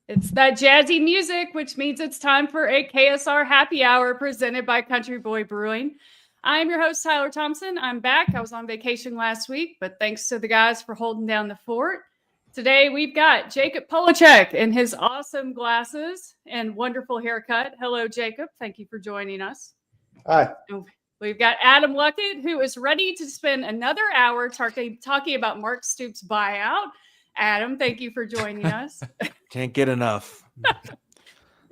It's that jazzy music, which means it's time for a KSR Happy Hour presented by Country Boy Brewing. I'm your host, Tyler Thompson. I'm back. I was on vacation last week, but thanks to the guys for holding down the fort. Today, we've got Jacob Polacheck in his awesome glasses and wonderful haircut. Hello, Jacob. Thank you for joining us. Hi. We've got Adam Luckett, who is ready to spend another hour talking about Mark Stoops' buyout. Adam, thank you for joining us. Can't get enough.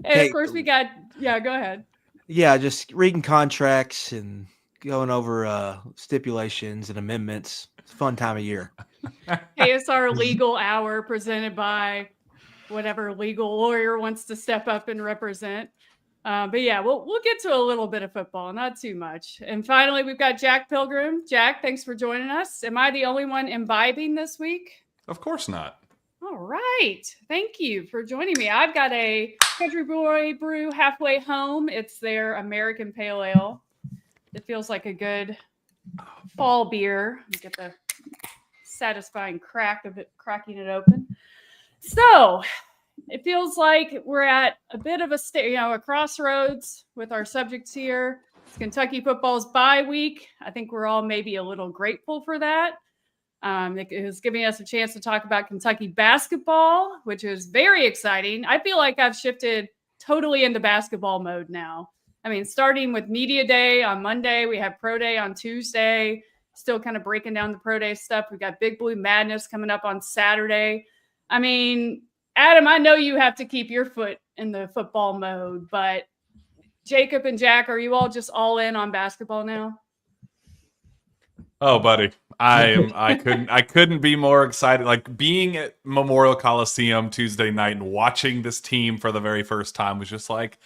And of course, we got, go ahead. Yeah, just reading contracts and going over stipulations and amendments. It's a fun time of year. KSR Legal Hour presented by whatever legal lawyer wants to step up and represent. But yeah, we'll get to a little bit of football, not too much. And finally, we've got Jack Pilgrim. Jack, thanks for joining us. Am I the only one imbibing this week? Of course not. All right. Thank you for joining me. I've got a Country Boy Brew Halfway Home. It's their American Pale Ale. It feels like a good fall beer. You get the satisfying crack of it, cracking it open. So it feels like we're at a bit of a crossroads with our subjects here. It's Kentucky football's bye week. I think we're all maybe a little grateful for that. It is giving us a chance to talk about Kentucky basketball, which is very exciting. I feel like I've shifted totally into basketball mode now. I mean, starting with Media Day on Monday, we have Pro Day on Tuesday, still kind of breaking down the Pro Day stuff. We got Big Blue Madness coming up on Saturday. I mean, Adam, I know you have to keep your foot in the football mode, but Jacob and Jack, are you all just all in on basketball now? Oh, buddy, I couldn't be more excited. Like being at Memorial Coliseum Tuesday night and watching this team for the very first time was just like,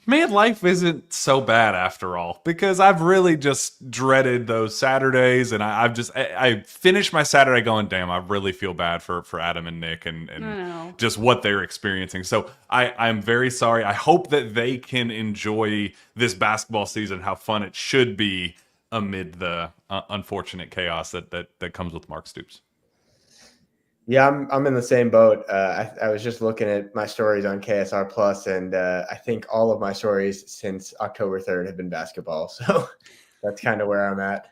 man, life isn't so bad after all. Because I've really just dreaded those Saturdays, and I finished my Saturday going, damn, I really feel bad for Adam and Nick and just what they're experiencing. So I'm very sorry. I hope that they can enjoy this basketball season, how fun it should be amid the unfortunate chaos that comes with Mark Stoops. Yeah, I'm in the same boat. I was just looking at my stories on KSR Plus, and I think all of my stories since October 3rd have been basketball. So that's kind of where I'm at.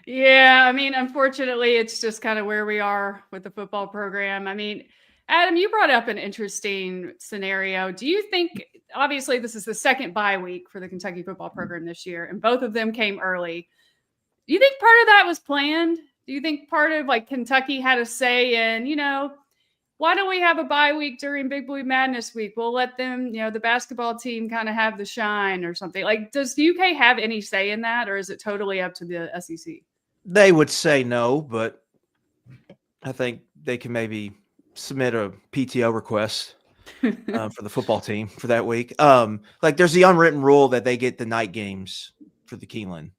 Yeah, I mean, unfortunately, it's just kind of where we are with the football program. I mean, Adam, you brought up an interesting scenario. Do you think, obviously, this is the second bye week for the Kentucky football program this year, and both of them came early. Do you think part of that was planned? Do you think part of like Kentucky had a say in, why don't we have a bye week during Big Blue Madness week? We'll let them, the basketball team kind of have the shine or something. Like, does the UK have any say in that, or is it totally up to the SEC? They would say no, but I think they can maybe submit a PTO request for the football team for that week. Like there's the unwritten rule that they get the night games for the Keeneland.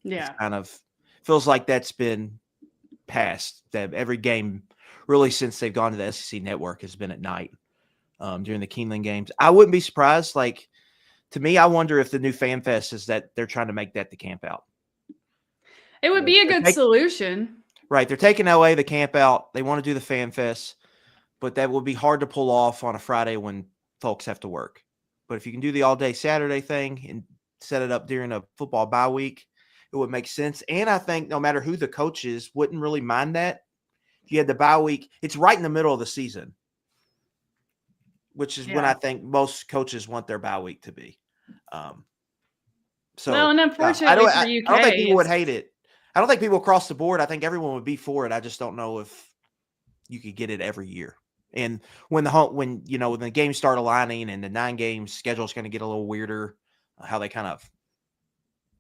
Yeah. It's kind of feels like that's been passed. That every game really since they've gone to the SEC network has been at night during the Keeneland games. I wouldn't be surprised. Like to me, I wonder if the new Fan Fest is that they're trying to make that the camp out. It would be a good solution. Right. They're taking away the camp out. They want to do the Fan Fest. But that would be hard to pull off on a Friday when folks have to work. But if you can do the all-day Saturday thing and set it up during a football bye week, it would make sense. And I think no matter who the coach is, wouldn't really mind that. If you had the bye week, it's right in the middle of the season, which is when I think most coaches want their bye week to be. Well, and unfortunately for UK, I don't think people would hate it. I don't think people across the board, I think everyone would be for it. I just don't know if you could get it every year. And when the games start aligning and the 9 games schedule is going to get a little weirder, how they kind of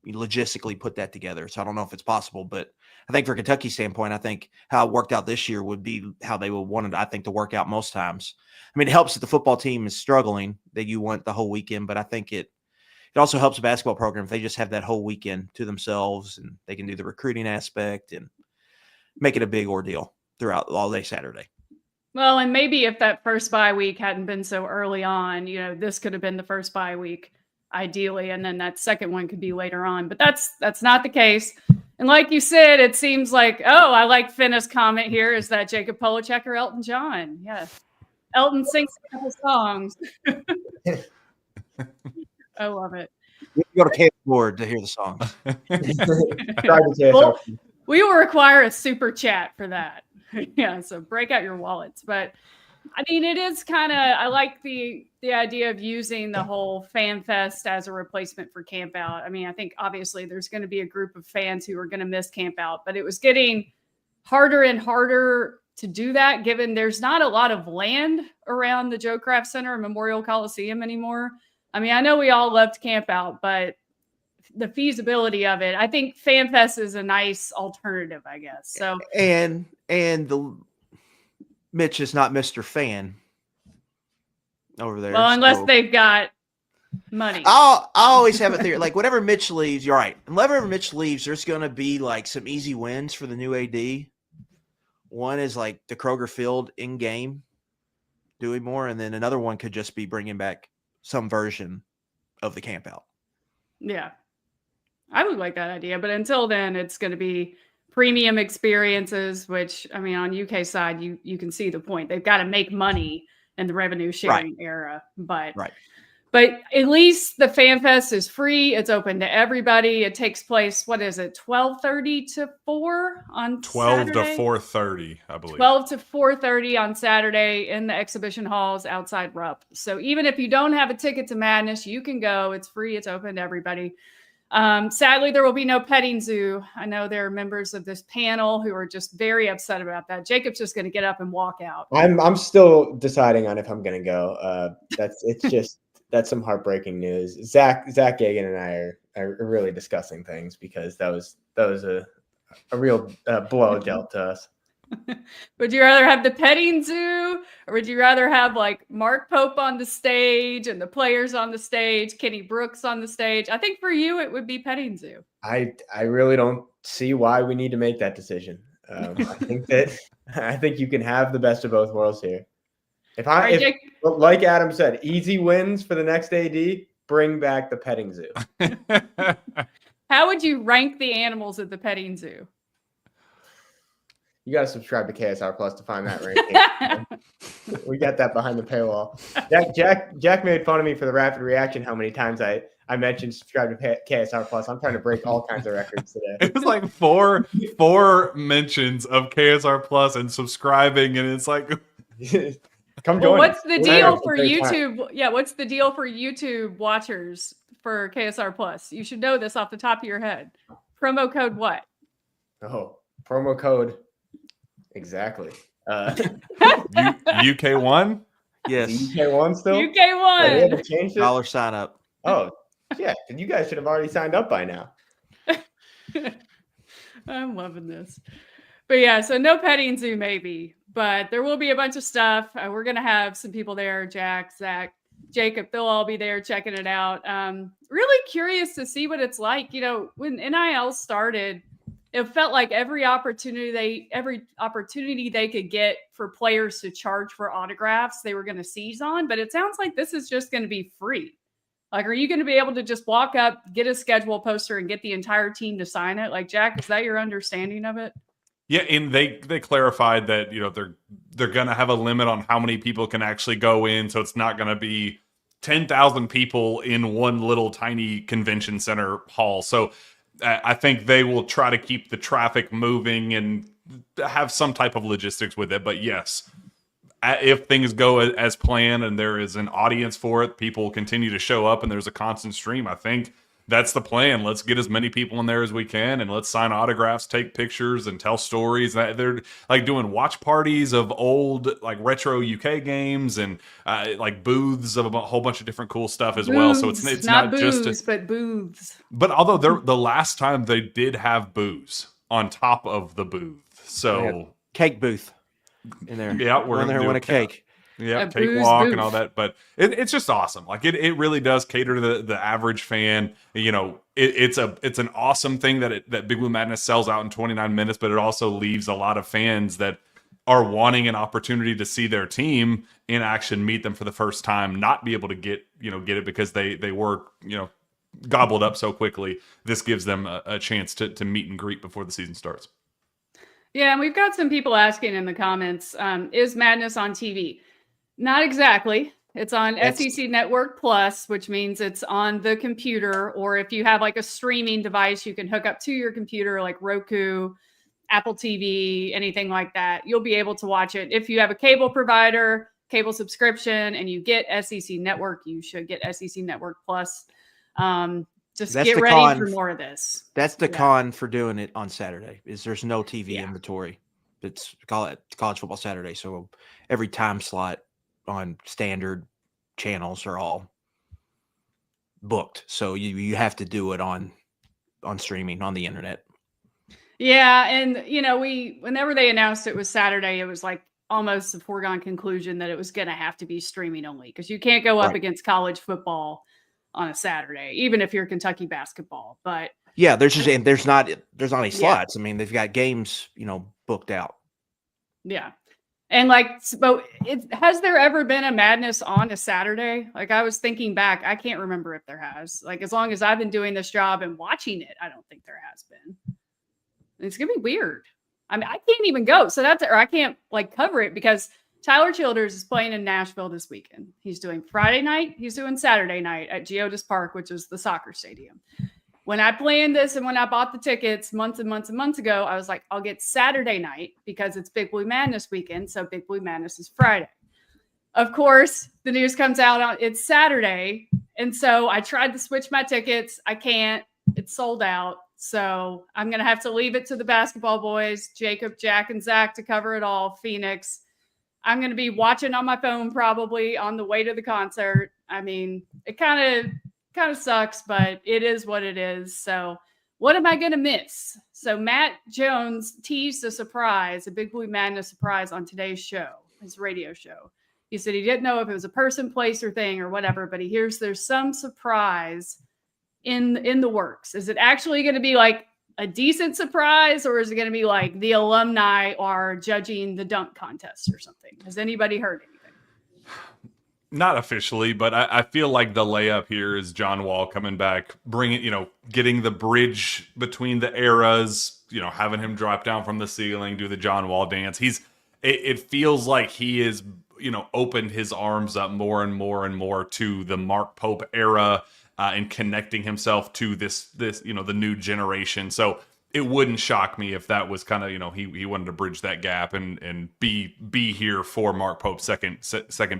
logistically put that together. So I don't know if it's possible, but I think for Kentucky's standpoint, I think how it worked out this year would be how they would want it, I think, to work out most times. I mean, it helps that the football team is struggling, that you want the whole weekend, but I think it also helps the basketball program if they just have that whole weekend to themselves and they can do the recruiting aspect and make it a big ordeal throughout all day Saturday. Well, and maybe if that first bye week hadn't been so early on, this could have been the first bye week. ideally, and then that second one could be later on. But that's not the case. And like you said, it seems like, I like Finna's comment here. Is that Jacob Polacheck or Elton John? Yes. Elton sings a couple songs. I love it. You can go to KSR to hear the songs. Well, we will require a super chat for that. Yeah, so break out your wallets. But I mean, it is kind of, I like the idea of using the whole fan fest as a replacement for camp out. I mean, I think obviously there's going to be a group of fans who are going to miss camp out, but it was getting harder and harder to do that, given there's not a lot of land around the Joe Kraft Center and Memorial Coliseum anymore. I mean, I know we all loved camp out, but the feasibility of it, I think Fan Fest is a nice alternative, I guess. So and the Mitch is not Mr. Fan over there. Well, unless they've got money. I always have a theory. Like, whenever Mitch leaves, you're right. Whenever Mitch leaves, there's going to be like some easy wins for the new AD. One is like the Kroger Field in game, doing more, and then another one could just be bringing back some version of the camp out. Yeah, I would like that idea, but until then, it's going to be premium experiences. Which, I mean, on UK side, you can see the point. They've got to make money in the revenue sharing era, but at least the Fan Fest is free. It's open to everybody. It takes place, what is it, 12:30 to 4 on 12 Saturday? to 4:30, I believe. 12 to 4:30 on Saturday in the exhibition halls outside Rupp. So even if you don't have a ticket to Madness, you can go. It's free. It's open to everybody. Sadly, there will be no petting zoo. I know there are members of this panel who are just very upset about that. Jacob's just going to get up and walk out. I'm still deciding on if I'm going to go. That's some heartbreaking news. Zach Gagan and I are really discussing things because that was a real blow dealt to us. Would you rather have the petting zoo, or would you rather have like Mark Pope on the stage and the players on the stage, Kenny Brooks on the stage? I think for you, it would be petting zoo. I really don't see why we need to make that decision. I think you can have the best of both worlds here. If like Adam said, easy wins for the next AD, bring back the petting zoo. How would you rank the animals at the petting zoo? You got to subscribe to KSR Plus to find that ranking. We got that behind the paywall. Jack made fun of me for the rapid reaction. How many times I mentioned subscribe to KSR Plus. I'm trying to break all kinds of records today. It was like four mentions of KSR Plus and subscribing, and it's like, come join. What's the deal for YouTube? Time. Yeah, what's the deal for YouTube watchers for KSR Plus? You should know this off the top of your head. Promo code what? Oh, promo code. Exactly. UK1? Yes. UK1 still? UK1. They had to change it? $1 sign up. Oh, yeah. And you guys should have already signed up by now. I'm loving this. But yeah, so no petting zoo maybe, but there will be a bunch of stuff. We're going to have some people there, Jack, Zach, Jacob, they'll all be there checking it out. Really curious to see what it's like. You know, when NIL started, it felt like every opportunity they could get for players to charge for autographs, they were going to seize on. But it sounds like this is just going to be free. Like, are you going to be able to just walk up, get a schedule poster, and get the entire team to sign it? Like, Jack, is that your understanding of it? Yeah, and they clarified that, you know, they're going to have a limit on how many people can actually go in, so it's not going to be 10,000 people in one little tiny convention center hall. So I think they will try to keep the traffic moving and have some type of logistics with it. But yes, if things go as planned and there is an audience for it, people continue to show up and there's a constant stream, I think that's the plan. Let's get as many people in there as we can and let's sign autographs, take pictures, and tell stories. They're like doing watch parties of old, like, retro UK games and like booths of a whole bunch of different cool stuff as well. So it's not booths, just but booths. But although the last time they did have booze on top of the booth, so cake booth in there. Yeah, we're going to win a cake. Yeah, cakewalk and all that, but it's just awesome. Like it really does cater to the average fan. You know, it's an awesome thing that Big Blue Madness sells out in 29 minutes, but it also leaves a lot of fans that are wanting an opportunity to see their team in action, meet them for the first time, not be able to get it because they were, gobbled up so quickly. This gives them a chance to meet and greet before the season starts. Yeah, and we've got some people asking in the comments, is Madness on TV? Not exactly. It's on SEC Network Plus, which means it's on the computer, or if you have like a streaming device you can hook up to your computer, like Roku, Apple TV, anything like that. You'll be able to watch it. If you have a cable provider, cable subscription, and you get SEC Network, you should get SEC Network Plus. Just get ready for more of this. That's the con for doing it on Saturday, is there's no TV inventory. It's college football Saturday, so every time slot on standard channels are all booked. So you have to do it on streaming on the internet. Yeah, and whenever they announced it was Saturday, it was like almost a foregone conclusion that it was going to have to be streaming only, because you can't go up against college football on a Saturday, even if you're Kentucky basketball. But yeah, there's not any slots. I mean, they've got games, booked out. Yeah. And has there ever been a Madness on a Saturday? Like, I was thinking back, I can't remember if there has. Like, as long as I've been doing this job and watching it, I don't think there has been. It's gonna be weird. I mean, I can't even go. So I can't cover it because Tyler Childers is playing in Nashville this weekend. He's doing Friday night. He's doing Saturday night at Geodis Park, which is the soccer stadium. When I planned this and when I bought the tickets months and months and months ago, I was like, I'll get Saturday night because it's Big Blue Madness weekend. So Big Blue Madness is Friday. Of course, the news comes out it's Saturday. And so I tried to switch my tickets. I can't. It's sold out. So I'm going to have to leave it to the basketball boys, Jacob, Jack, and Zach, to cover it all. Phoenix. I'm going to be watching on my phone probably on the way to the concert. I mean, it kind of sucks, but it is what it is. So what am I going to miss? So Matt Jones teased a Big Blue Madness surprise on today's show, his radio show. He said he didn't know if it was a person, place, or thing or whatever, but he hears there's some surprise in the works. Is it actually going to be like a decent surprise, or is it going to be like the alumni are judging the dunk contest or something? Has anybody heard anything? Not officially, but I feel like the layup here is John Wall coming back, getting the bridge between the eras, having him drop down from the ceiling, do the John Wall dance. It feels like he is, opened his arms up more and more and more to the Mark Pope era. And connecting himself to this, the new generation. So it wouldn't shock me if that was kind of, he wanted to bridge that gap and be here for Mark Pope's second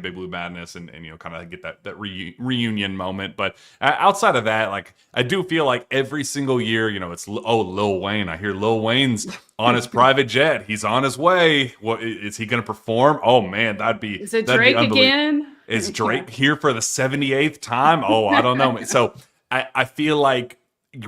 Big Blue Madness and kind of get that reunion moment. But outside of that, I do feel like every single year, it's Lil Wayne. I hear Lil Wayne's on his private jet. He's on his way. What is he going to perform? Oh man, is it Drake again? Is Drake here for the 78th time? Oh, I don't know. So I feel like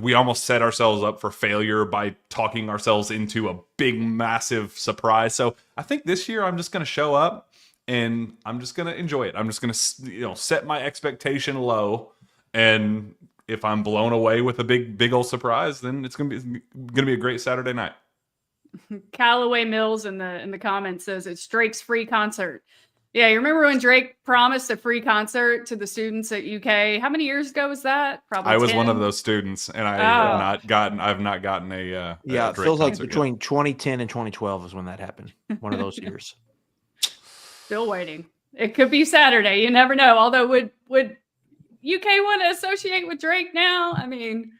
we almost set ourselves up for failure by talking ourselves into a big, massive surprise. So I think this year I'm just going to show up and I'm just going to enjoy it. I'm just going to, set my expectation low. And if I'm blown away with a big old surprise, then it's going to be a great Saturday night. Callaway Mills in the comments says it's Drake's free concert. Yeah, you remember when Drake promised a free concert to the students at UK? How many years ago was that? Probably. I was 10? One of those students, and I've not gotten a yeah. A it feels like between 2010 and 2012 is when that happened. One of those years. Still waiting. It could be Saturday. You never know. Although, would UK want to associate with Drake now? I mean,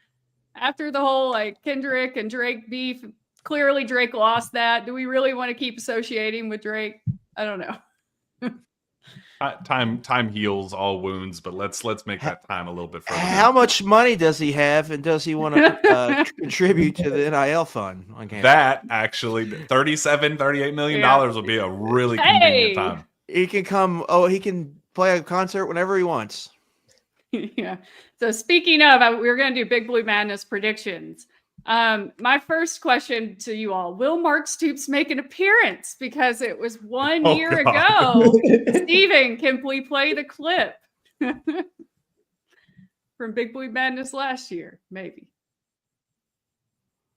after the whole Kendrick and Drake beef, clearly Drake lost that. Do we really want to keep associating with Drake? I don't know. Time heals all wounds, but let's make that time a little bit further. How much money does he have, and does he want to contribute to the NIL fund? That actually, $38 million will be a really convenient time. He can come. Oh, he can play a concert whenever he wants. Yeah. So speaking of, we're going to do Big Blue Madness predictions. My first question to you all, will Mark Stoops make an appearance? Because it was 1 year ago. Steven, can we play the clip from Big Blue Madness last year? Maybe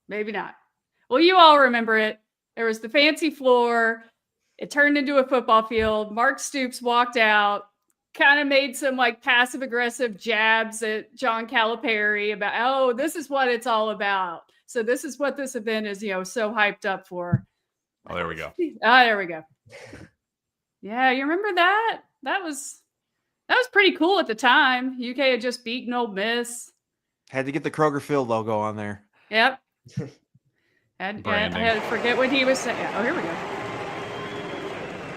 not. Well, you all remember it. There was the fancy floor. It turned into a football field. Mark Stoops walked out, kind of made some like passive aggressive jabs at John Calipari about, oh, this is what it's all about. So this is what this event is, so hyped up for. Oh, there we go. There we go. Yeah, you remember that? That was pretty cool at the time. UK had just beaten Ole Miss. Had to get the Kroger Field logo on there. Yep. And I had to forget what he was saying. Oh, here we go.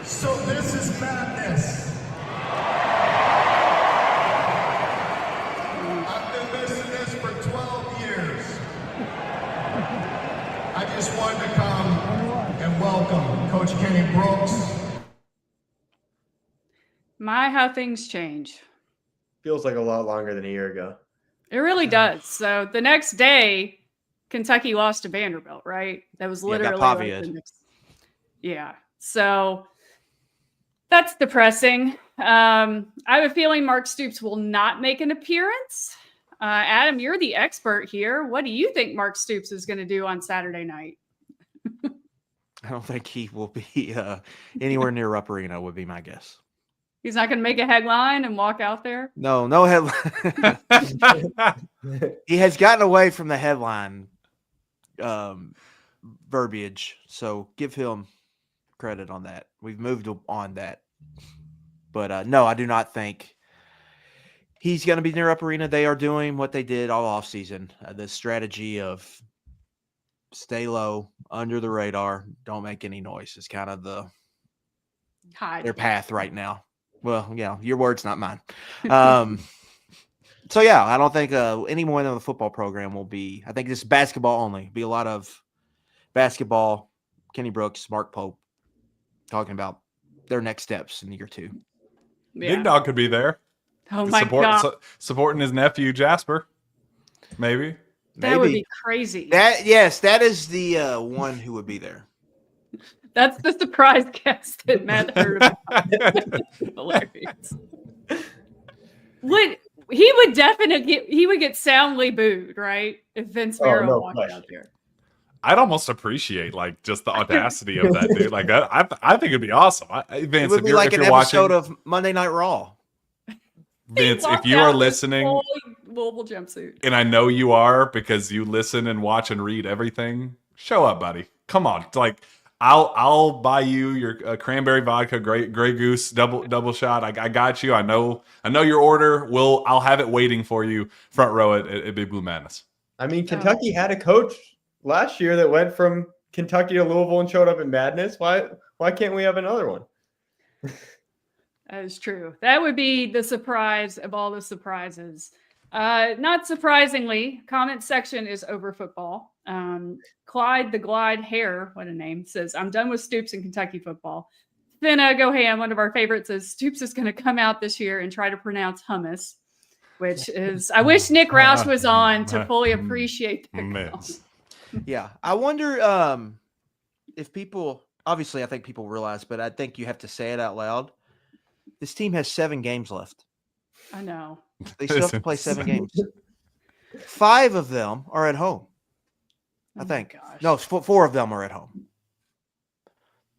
So this is madness. I've been missing this for 12 years. I just wanted to come and welcome Coach Kenny Brooks. My, how things change. Feels like a lot longer than a year ago. It really does. So the next day, Kentucky lost to Vanderbilt, right? That was literally got like Pavia'd. the next. Yeah. So that's depressing. I have a feeling Mark Stoops will not make an appearance. Adam, you're the expert here. What do you think Mark Stoops is going to do on Saturday night? I don't think he will be anywhere near Rupp Arena, would be my guess. He's not going to make a headline and walk out there? No headline. He has gotten away from the headline verbiage, so give him credit on that. We've moved on that. But no, I do not think he's going to be near Rupp Arena. They are doing what they did all offseason, the strategy of stay low, under the radar, don't make any noise is kind of their path right now. Well, yeah, your words, not mine. So, yeah, I don't think anyone in the football program will be – I think this is basketball only. Be a lot of basketball, Kenny Brooks, Mark Pope, talking about their next steps in year 2. Yeah. Big Dog could be there. Oh, my God. Supporting his nephew, Jasper. Maybe. That would be crazy. That is the one who would be there. That's the surprise guest that Matt heard about. Hilarious. He would get soundly booed, right? If Vince Merrill walked out there. I'd almost appreciate like just the audacity of that dude. Like I think it'd be awesome. Vince, it would be like an episode of Monday Night Raw. Vince, if you are listening, Louisville jumpsuit, and I know you are because you listen and watch and read everything, show up, buddy. Come on, like I'll buy you your cranberry vodka, Grey Goose double shot. I got you. I know your order. I'll have it waiting for you front row at Big Blue Madness. I mean, Kentucky had a coach last year that went from Kentucky to Louisville and showed up in madness. Why can't we have another one? That is true. That would be the surprise of all the surprises. Not surprisingly, comment section is over football. Clyde the Glide Hare, what a name, says, I'm done with Stoops in Kentucky football. Finna Go Ham, one of our favorites, says Stoops is going to come out this year and try to pronounce hummus, which is, I wish Nick Roush was on to fully appreciate that. Yeah. I wonder if people, obviously I think people realize, but I think you have to say it out loud. This team has 7 games left. I know. They still have to play 7 games. 5 of them are at home. I think. No, 4 of them are at home.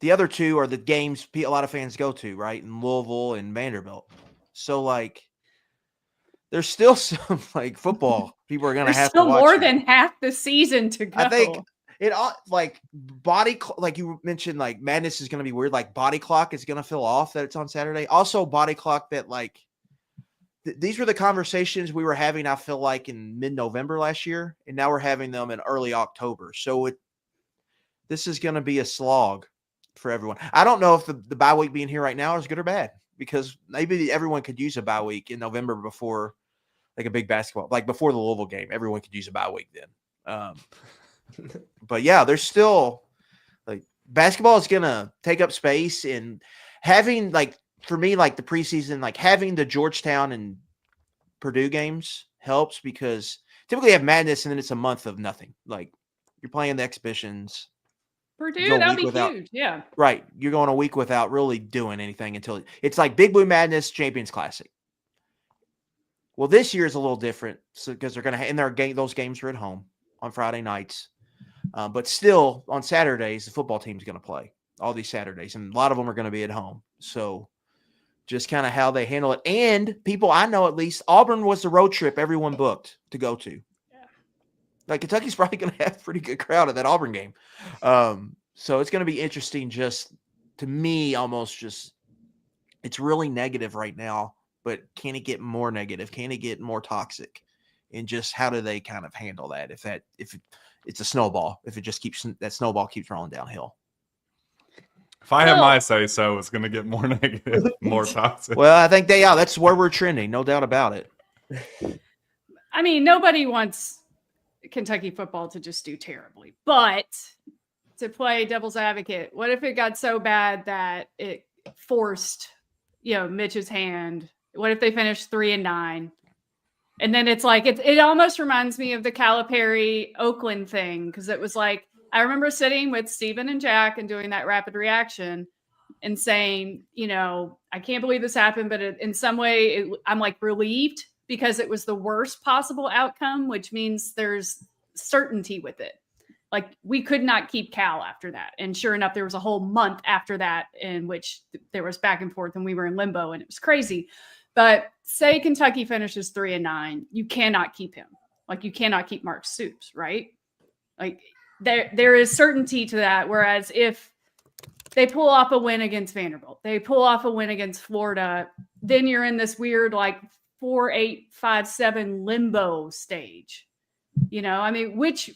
The other 2 are the games a lot of fans go to, right? In Louisville and Vanderbilt. So, like, there's still some, like, football people are going to have to watch. There's still more than half the season to go. I think it, like, like you mentioned, like, madness is going to be weird. Like, body clock is going to feel off that it's on Saturday. Also, body clock that, like, these were the conversations we were having, I feel like, in mid-November last year, and now we're having them in early October. So this is going to be a slog for everyone. I don't know if the bye week being here right now is good or bad, because maybe everyone could use a bye week in November before, like, a big basketball, like before the Louisville game. Everyone could use a bye week then. But yeah, there's still, like, basketball is going to take up space, and having, like, for me, like, the preseason, like, having the Georgetown and Purdue games helps, because typically you have madness and then it's a month of nothing. Like, you're playing the exhibitions. Purdue, that'd be huge. Yeah. Right. You're going a week without really doing anything until it's like Big Blue Madness, Champions Classic. Well, this year is a little different because they're going to, and those games are at home on Friday nights. But still, on Saturdays, the football team's going to play. all these Saturdays, and a lot of them are going to be at home. So just kind of how they handle it. And people I know, at least, Auburn was the road trip everyone booked to go to. Yeah. Like Kentucky's probably going to have a pretty good crowd at that Auburn game. So it's going to be interesting. Just to me, almost just it's really negative right now. But can it get more negative? Can it get more toxic? And just how do they kind of handle that? If it's a snowball, if it just that snowball keeps rolling downhill. If I have my say so, it's going to get more negative, more toxic. Well, I think that's where we're trending, no doubt about it. I mean, nobody wants Kentucky football to just do terribly, but to play devil's advocate, what if it got so bad that it forced, Mitch's hand? What if they finished 3-9? And then it's like, it almost reminds me of the Calipari Oakland thing. Cause it was like, I remember sitting with Steven and Jack and doing that rapid reaction and saying, I can't believe this happened, but in some way I'm like relieved because it was the worst possible outcome, which means there's certainty with it. Like we could not keep Cal after that. And sure enough, there was a whole month after that in which there was back and forth and we were in limbo and it was crazy. But say Kentucky finishes 3-9, you cannot keep him. Like you cannot keep Mark Stoops, right? Like there is certainty to that. Whereas if they pull off a win against Vanderbilt, they pull off a win against Florida, then you're in this weird like 4-8-5-7 limbo stage. I mean, which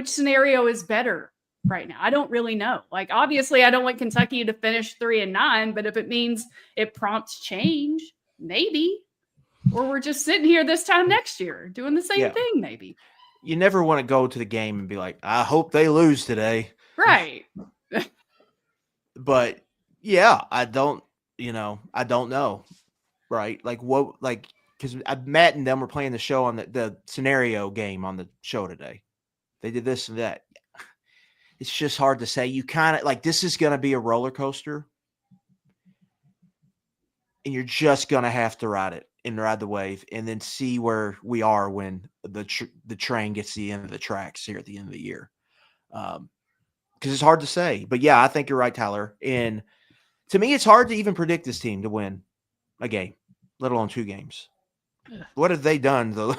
scenario is better right now? I don't really know. Like, obviously I don't want Kentucky to finish 3-9, but if it means it prompts change, maybe, or we're just sitting here this time next year doing the same thing. Maybe you never want to go to the game and be like, I hope they lose today. Right. But yeah, I don't know. Right. Like because Matt and them were playing the show on the scenario game on the show today. They did this and that. It's just hard to say. You kind of like, this is going to be a roller coaster and you're just going to have to ride it and ride the wave and then see where we are when the train gets to the end of the tracks here at the end of the year. Because it's hard to say. But yeah, I think you're right, Tyler. And to me, it's hard to even predict this team to win a game, let alone 2 games. What have they done though?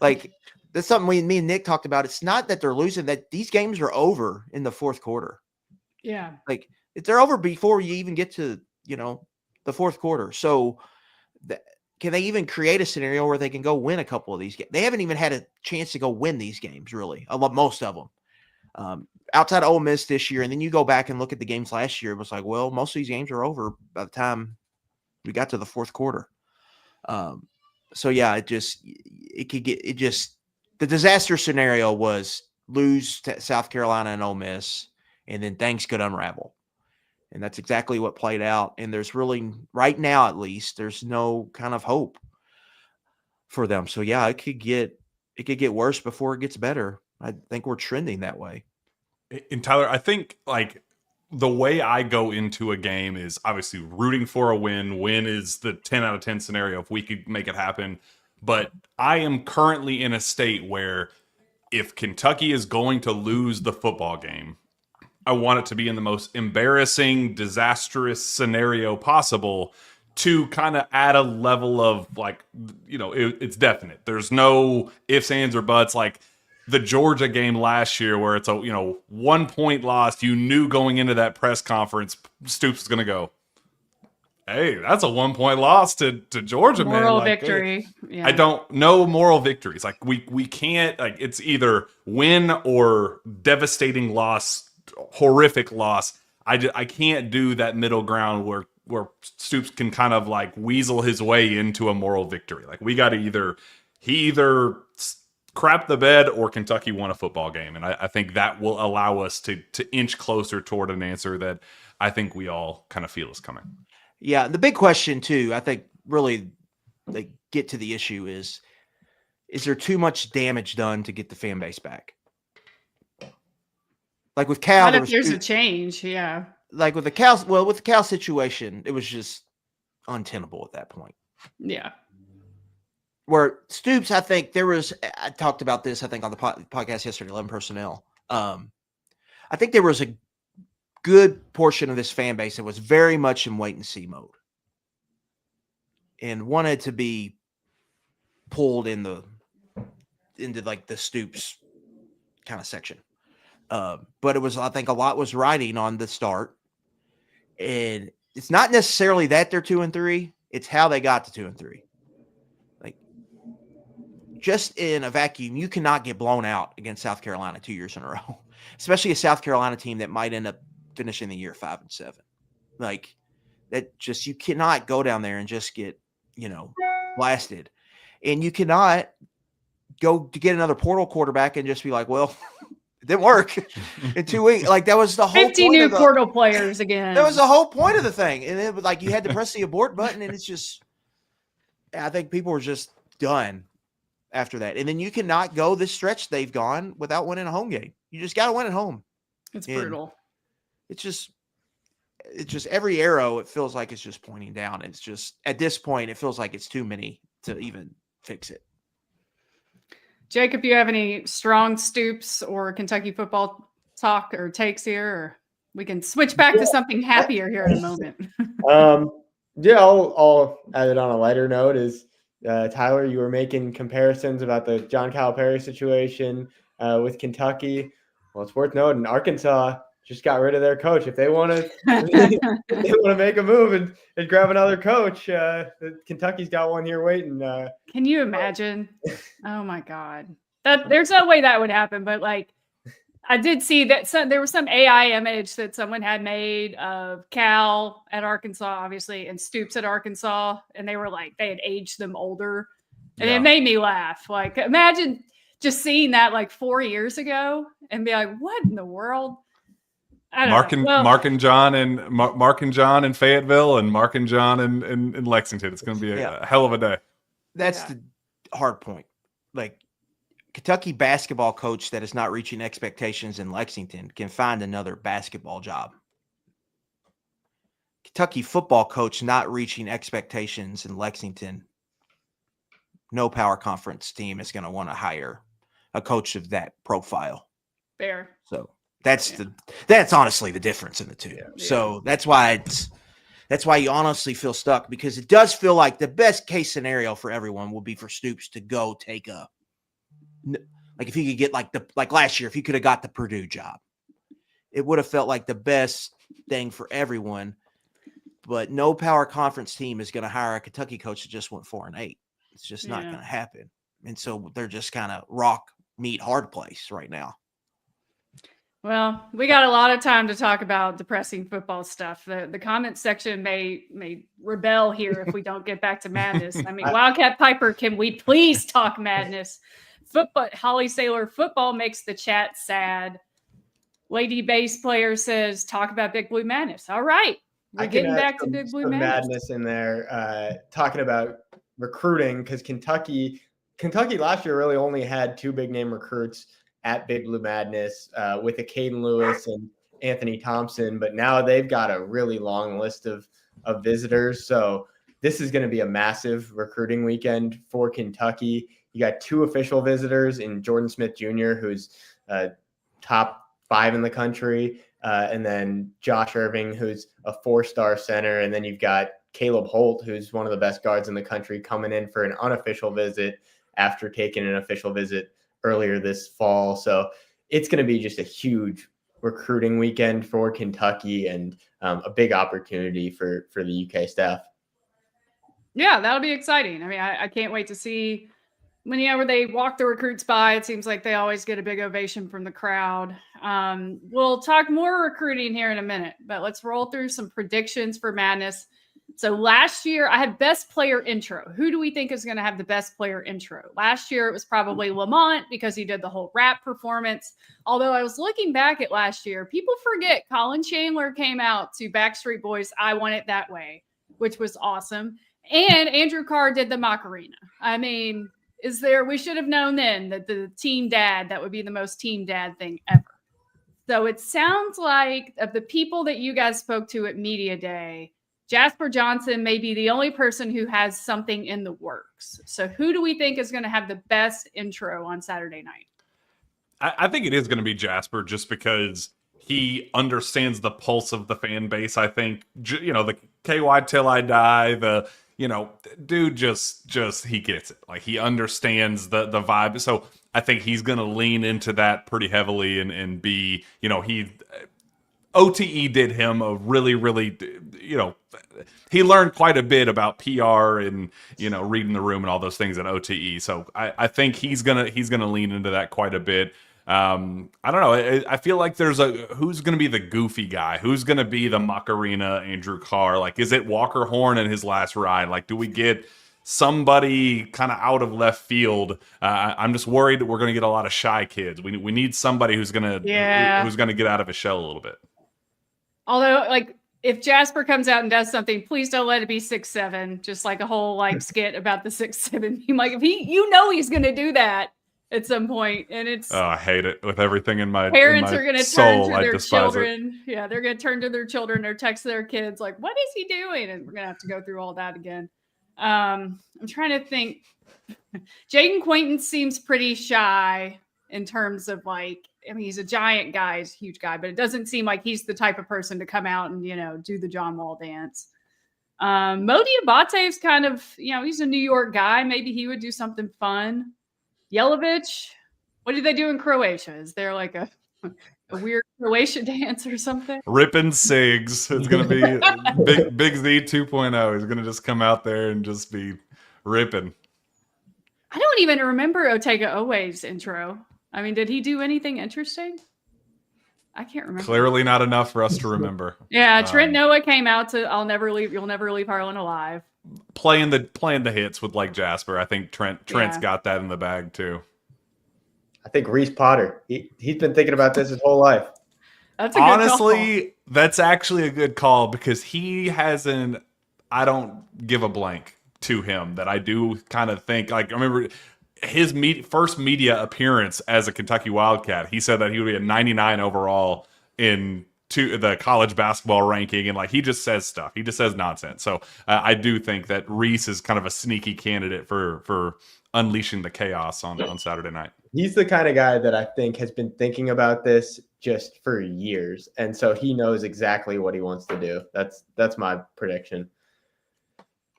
Like that's something me and Nick talked about. It's not that they're losing, that these games are over in the fourth quarter. Yeah. Like if they're over before you even get to, the fourth quarter. So can they even create a scenario where they can go win a couple of these games? They haven't even had a chance to go win these games, really. Most of them. Outside of Ole Miss this year, and then you go back and look at the games last year, it was like, well, most of these games are over by the time we got to the fourth quarter. So yeah, the disaster scenario was lose to South Carolina and Ole Miss, and then things could unravel. And that's exactly what played out. And there's really, right now at least, there's no kind of hope for them. So yeah, it could get worse before it gets better. I think we're trending that way. And Tyler, I think like the way I go into a game is obviously rooting for a win. Win is the 10 out of 10 scenario if we could make it happen. But I am currently in a state where if Kentucky is going to lose the football game, I want it to be in the most embarrassing, disastrous scenario possible to kind of add a level of like, it's definite. There's no ifs, ands, or buts. Like the Georgia game last year where it's a 1 point loss. You knew going into that press conference, Stoops was going to go, hey, that's a 1 point loss to Georgia, man. Moral like, victory. Hey, Yeah. I don't know moral victories. Like we can't, like it's either win or devastating loss, horrific loss. I can't do that middle ground where Stoops can kind of like weasel his way into a moral victory. Like we got to either crap the bed or Kentucky won a football game. And I think that will allow us to inch closer toward an answer that I think we all kind of feel is coming. Yeah. The big question too, I think really they get to the issue is there too much damage done to get the fan base back? Like with Cal, What if there's a change? Yeah. Like with the Cal situation, it was just untenable at that point. Yeah. Where Stoops, I think I talked about this, I think on the podcast yesterday, 11 personnel. I think there was a good portion of this fan base that was very much in wait and see mode and wanted to be pulled into like the Stoops kind of section. But it was, I think a lot was riding on the start, and it's not necessarily that they're 2-3. It's how they got to 2-3. Like, just in a vacuum, you cannot get blown out against South Carolina 2 years in a row, especially a South Carolina team that might end up finishing the year 5-7. Like, that just, you cannot go down there and just get, blasted. And you cannot go to get another portal quarterback and just be like, well, it didn't work in 2 weeks. Like, that was the whole 50 new portal players again. That was the whole point of the thing. And it was like, you had to press the abort button, and it's just, I think people were just done after that. And then you cannot go this stretch they've gone without winning a home game. You just got to win at home. It's brutal. It's just every arrow, it feels like it's just pointing down. It's just, at this point, it feels like it's too many to even fix it. Jake, if you have any strong Stoops or Kentucky football talk or takes here, or we can switch back to something happier here in a moment. I'll add it on a lighter note is, Tyler, you were making comparisons about the John Calipari situation with Kentucky. Well, it's worth noting Arkansas just got rid of their coach. If they want to make a move and grab another coach, Kentucky's got one here waiting. Can you imagine? Oh my God, there's no way that would happen. But like, I did see that there was some AI image that someone had made of Cal at Arkansas, obviously, and Stoops at Arkansas, and they were like, they had aged them older, and it made me laugh. Like, imagine just seeing that like 4 years ago and be like, what in the world? Mark and John in Fayetteville and Mark and John in Lexington. It's going to be a hell of a day. That's the hard point. Like, Kentucky basketball coach that is not reaching expectations in Lexington can find another basketball job. Kentucky football coach not reaching expectations in Lexington, no power conference team is going to want to hire a coach of that profile. Fair. So that's honestly the difference in the two. Yeah. So that's why you honestly feel stuck, because it does feel like the best case scenario for everyone will be for Stoops to go take like, if he could get like last year, if he could have got the Purdue job, it would have felt like the best thing for everyone. But no power conference team is going to hire a Kentucky coach that just went 4-8. It's just not going to happen. And so they're just kind of rock, meet, hard place right now. Well, we got a lot of time to talk about depressing football stuff. The comment section may rebel here if we don't get back to madness. I mean, Wildcat Piper, can we please talk madness? Football, Holly Saylor, football makes the chat sad. Lady bass player says, talk about Big Blue Madness. All right. We're getting back to Big Blue Madness in there, talking about recruiting, because Kentucky last year really only had two big name recruits at Big Blue Madness with a Caden Lewis and Anthony Thompson, but now they've got a really long list of visitors. So this is going to be a massive recruiting weekend for Kentucky. You got two official visitors in Jordan Smith Jr., who's top 5 in the country, and then Josh Irving, who's a 4-star center. And then you've got Caleb Holt, who's one of the best guards in the country, coming in for an unofficial visit after taking an official visit earlier this fall. So it's going to be just a huge recruiting weekend for Kentucky, and a big opportunity for the UK staff. Yeah, that'll be exciting. I mean, I can't wait to see whenever they walk the recruits by. It seems like they always get a big ovation from the crowd. We'll talk more recruiting here in a minute, but let's roll through some predictions for Madness. So last year I had best player intro. Who do we think is going to have the best player intro? Last year it was probably Lamont, because he did the whole rap performance. Although I was looking back at last year, people forget Colin Chandler came out to Backstreet Boys' I Want It That Way, which was awesome. And Andrew Carr did the Macarena. I mean, we should have known then that the team dad, that would be the most team dad thing ever. So it sounds like, of the people that you guys spoke to at Media Day, Jasper Johnson may be the only person who has something in the works. So who do we think is going to have the best intro on Saturday night? I think it is going to be Jasper, just because he understands the pulse of the fan base. I think, the KY Till I Die, dude just he gets it. Like, he understands the vibe. So I think he's going to lean into that pretty heavily and be, OTE did him a really, really, he learned quite a bit about PR and, reading the room and all those things at OTE. So I think he's gonna lean into that quite a bit. I don't know. I feel like there's who's going to be the goofy guy? Who's going to be the Macarena Andrew Carr? Like, is it Walker Horn in his last ride? Like, do we get somebody kind of out of left field? I'm just worried that we're going to get a lot of shy kids. We need somebody who's going to get out of his shell a little bit. Although, like, if Jasper comes out and does something, please don't let it be 6'7", just like a whole skit about the 6'7". If he's going to do that at some point, and it's I hate it with everything in my parents in my are going to soul. turn to their children. It. Yeah, they're going to turn to their children or text their kids like, "What is he doing?" And we're going to have to go through all that again. I'm trying to think. Jaden Quainton seems pretty shy in terms of he's a giant guy, he's a huge guy, but it doesn't seem like he's the type of person to come out and, do the John Wall dance. Modi Abate's kind of, he's a New York guy. Maybe he would do something fun. Yelovich, what do they do in Croatia? Is there like a weird Croatia dance or something? Ripping Sigs. It's going to be Big Z 2.0. He's going to just come out there and just be ripping. I don't even remember Otega Owe's intro. I mean, did he do anything interesting? I can't remember. Clearly not enough for us to remember. Yeah, Trent Noah came out to "You'll Never Leave Harlan Alive." Playing the hits with Jasper. I think Trent's got that in the bag too. I think Reese Potter. He's been thinking about this his whole life. That's a good Honestly, call. That's actually a good call because he has I don't give a blank to him that I do kind of think I remember his first media appearance as a Kentucky Wildcat. He said that he would be a 99 overall in the college basketball ranking, and he just says stuff. He just says nonsense. So I do think that Reese is kind of a sneaky candidate for unleashing the chaos on Saturday night. He's the kind of guy that I think has been thinking about this just for years, and so he knows exactly what he wants to do. That's my prediction.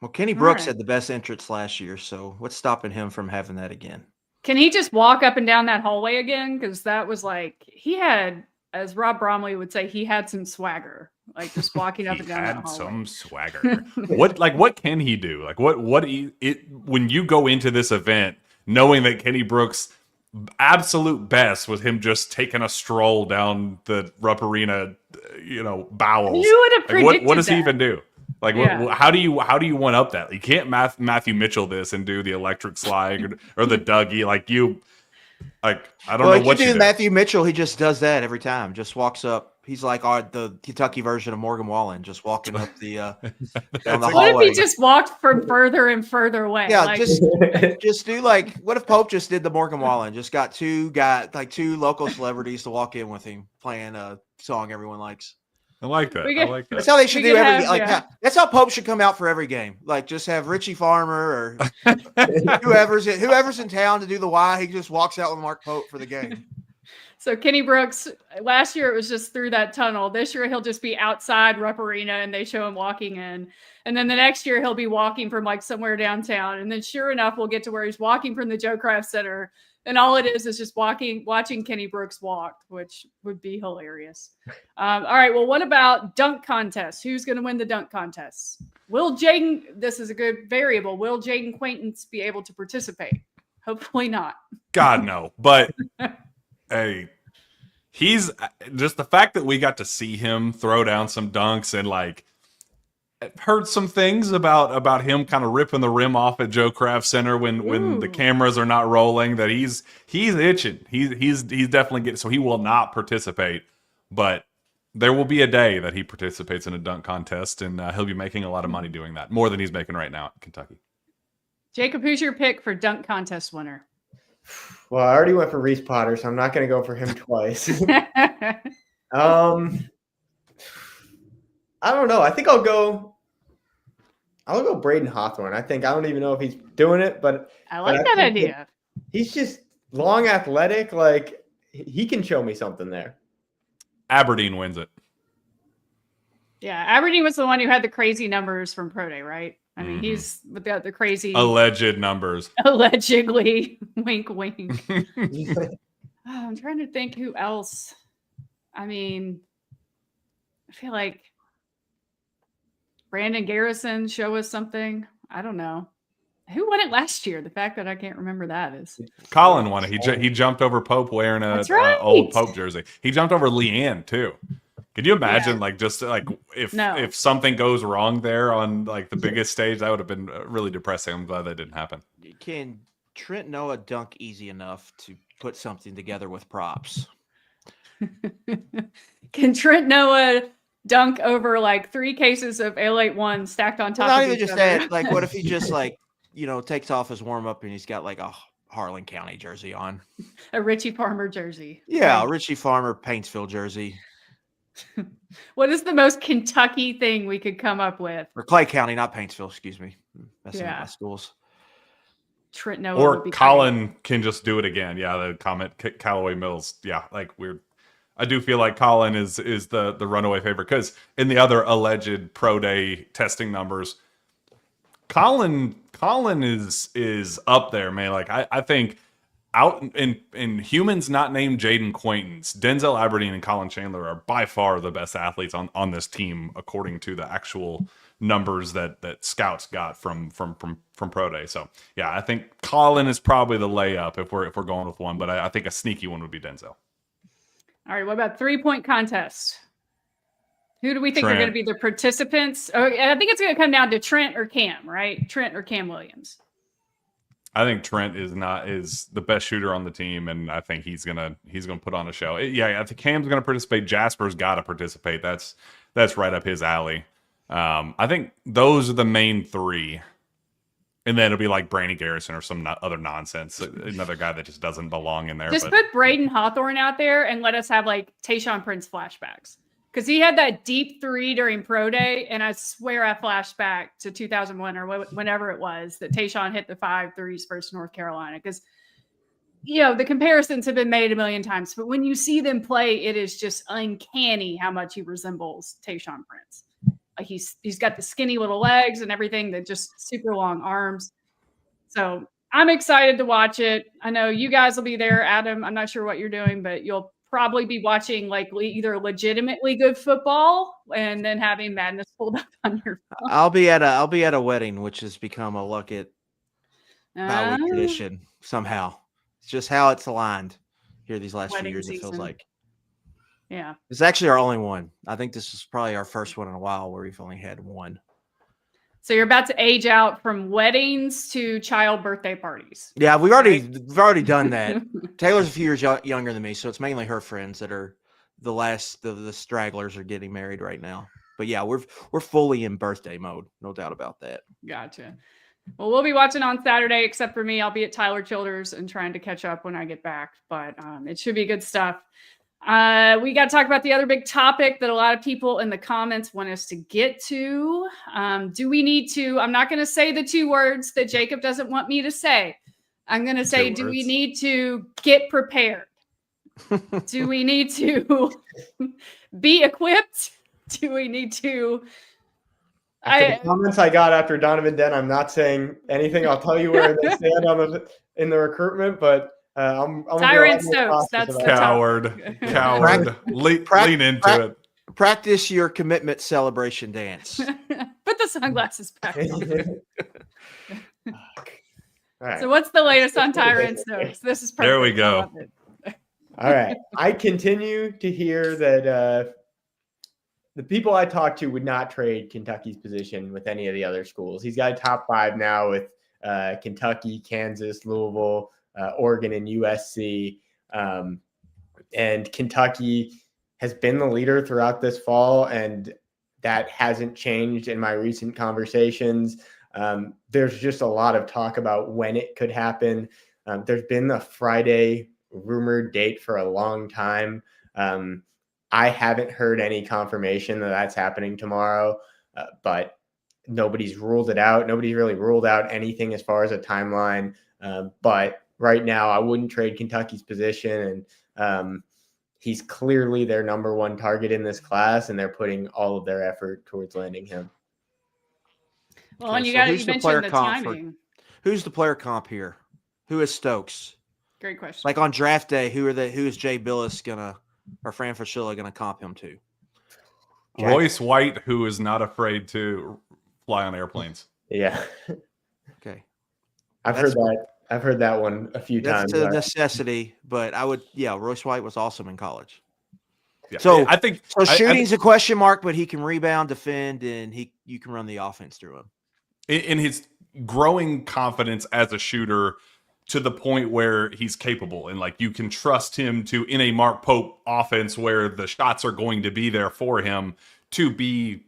Well, Kenny Brooks had the best entrance last year, so what's stopping him from having that again? Can he just walk up and down that hallway again? Because that was he had, as Rob Bromley would say, he had some swagger, just walking up and down that hallway. Some swagger. What can he do? When you go into this event knowing that Kenny Brooks' absolute best was him just taking a stroll down the Rupp Arena, bowels. You would have predicted what does he that. even do? How do you one up that? You can't Matthew Mitchell this and do the electric slide or the Dougie. I don't know what you do. Matthew Mitchell, he just does that every time. Just walks up. He's like the Kentucky version of Morgan Wallen, just walking up the down the hallway. What if he just walked from further and further away? Yeah, just do what if Pope just did the Morgan Wallen? Just got two local celebrities to walk in with him playing a song everyone likes. I like that. That's how they should do every game. That's how Pope should come out for every game. Just have Richie Farmer or whoever's in town to do the Y. He just walks out with Mark Pope for the game. So Kenny Brooks, last year it was just through that tunnel. This year he'll just be outside Rupp Arena and they show him walking in. And then the next year he'll be walking from somewhere downtown. And then sure enough, we'll get to where he's walking from the Joe Kraft Center. And all it is just watching Kenny Brooks walk, which would be hilarious. All right. Well, what about dunk contests? Who's going to win the dunk contests? This is a good variable. Will Jaden Quainton be able to participate? Hopefully not. God, no. But hey, he's just the fact that we got to see him throw down some dunks and heard some things about him kind of ripping the rim off at Joe Kraft Center when the cameras are not rolling, that he's itching. He's definitely getting, so he will not participate, but there will be a day that he participates in a dunk contest and he'll be making a lot of money doing that, more than he's making right now at Kentucky. Jacob, who's your pick for dunk contest winner? Well, I already went for Reese Potter, so I'm not going to go for him twice. I don't know. I think I'll go Braden Hawthorne. I don't even know if he's doing it, but I like that idea. He's just long, athletic. He can show me something there. Aberdeen wins it. Yeah, Aberdeen was the one who had the crazy numbers from Pro Day, right? I mean, Mhm. he's with the crazy Alleged numbers. allegedly wink wink. I'm trying to think who else. I mean, I feel like Brandon Garrison show us something. I don't know. Who won it last year? The fact that I can't remember that is Colin won it. He jumped over Pope wearing a That's right. old Pope jersey. He jumped over Leanne too. Could you imagine, Yeah. like, just like if No. something goes wrong there on like the biggest stage, that would have been really depressing. I'm glad that didn't happen. Can Trent Noah dunk easy enough to put something together with props? Can Trent Noah dunk over like 3 cases of Ale-8-1 stacked on top Not of even each just other? that. Like, what if he just like takes off his warm up and he's got like a Harlan County jersey on? A Richie Farmer jersey. Yeah, Right. Richie Farmer Paintsville jersey, What is the most Kentucky thing we could come up with? or Clay County, not Paintsville. Excuse me, messing with Yeah. my schools. Trent Noah would Or be Colin can just do it again. Yeah, the comment Callaway Mills. Yeah, like weird. I do feel like Colin is the runaway favorite because in the other alleged Pro Day testing numbers, Colin is up there, man. Like I think out in humans not named Jaden Quaintance, Denzel Aberdeen and Colin Chandler are by far the best athletes on this team according to the actual numbers that scouts got from Pro Day. So yeah, I think Colin is probably the layup if we're going with one, but I think a sneaky one would be Denzel. All right, what about 3-point contest? Who do we think are going to Trent. be the participants? Oh, I think it's going to come down to Trent or Cam, right? Trent or Cam Williams. I think Trent is the best shooter on the team, and I think he's gonna put on a show. I think Cam's gonna participate. Jasper's got to participate. That's right up his alley. I think those are the main 3, and then it'll be like Brandon Garrison or some other nonsense, another guy that just doesn't belong in there. Just put Braden Hawthorne out there and let us have like Tayshaun Prince flashbacks. Because he had that deep 3 during Pro Day, and I swear I flashed back to 2001 or whenever it was that Tayshaun hit the 5 threes versus North Carolina. Because, the comparisons have been made a million times, but when you see them play, it is just uncanny how much he resembles Tayshaun Prince. Like he's got the skinny little legs and everything, that just super long arms. So I'm excited to watch it. I know you guys will be there, Adam. I'm not sure what you're doing, but you'll probably be watching like either legitimately good football and then having Madness pulled up on your phone. I'll be at a wedding, which has become a Luckett Bowie tradition somehow. It's just how it's aligned here these last few Wedding years. It feels season. like Yeah. it's actually our only one. I think this is probably our first one in a while where we've only had one. So you're about to age out from weddings to child birthday parties. Yeah, we've already done that. Taylor's a few years younger than me, so it's mainly her friends that are the last of the stragglers are getting married right now. But yeah, we're fully in birthday mode, no doubt about that. Gotcha. Well, we'll be watching on Saturday, except for me. I'll be at Tyler Childers and trying to catch up when I get back, but it should be good stuff. We got to talk about the other big topic that a lot of people in the comments want us to get to. Do we need to? I'm not going to say the 2 words that Jacob doesn't want me to say. I'm going to say, do we need to get prepared? Do we need to be equipped? Do we need to? After the comments I got after Donovan Den, I'm not saying anything. I'll tell you where they stand in the recruitment, but I'm Tyrant Stokes. That's the coward. Lean into it. Practice your commitment celebration dance. Put the sunglasses back on. All right. So what's the latest on Tyrant Stokes? This is perfect. There we I go. love it. All right. I continue to hear that the people I talk to would not trade Kentucky's position with any of the other schools. He's got a top 5 now with Kentucky, Kansas, Louisville, Oregon, and USC. And Kentucky has been the leader throughout this fall, and that hasn't changed in my recent conversations. There's just a lot of talk about when it could happen. There's been a Friday rumored date for a long time. I haven't heard any confirmation that that's happening tomorrow, but nobody's ruled it out. Nobody's really ruled out anything as far as a timeline. But right now, I wouldn't trade Kentucky's position. And he's clearly their number one target in this class, and they're putting all of their effort towards landing him. Well, Okay, and you so got to who's the mention player the comp for- timing. Who's the player comp here? Who is Stokes? Great question. Like on draft day, who is Jay Billis or Fran Fraschilla gonna comp him to? Royce White, who is not afraid to fly on airplanes. Yeah, Okay, I've heard that one a few that's times. a necessity, but Royce White was awesome in college. Yeah. So I think shooting's a question mark, but he can rebound, defend, and you can run the offense through him. in his growing confidence as a shooter to the point where he's capable and like you can trust him to, in a Mark Pope offense where the shots are going to be there for him, to be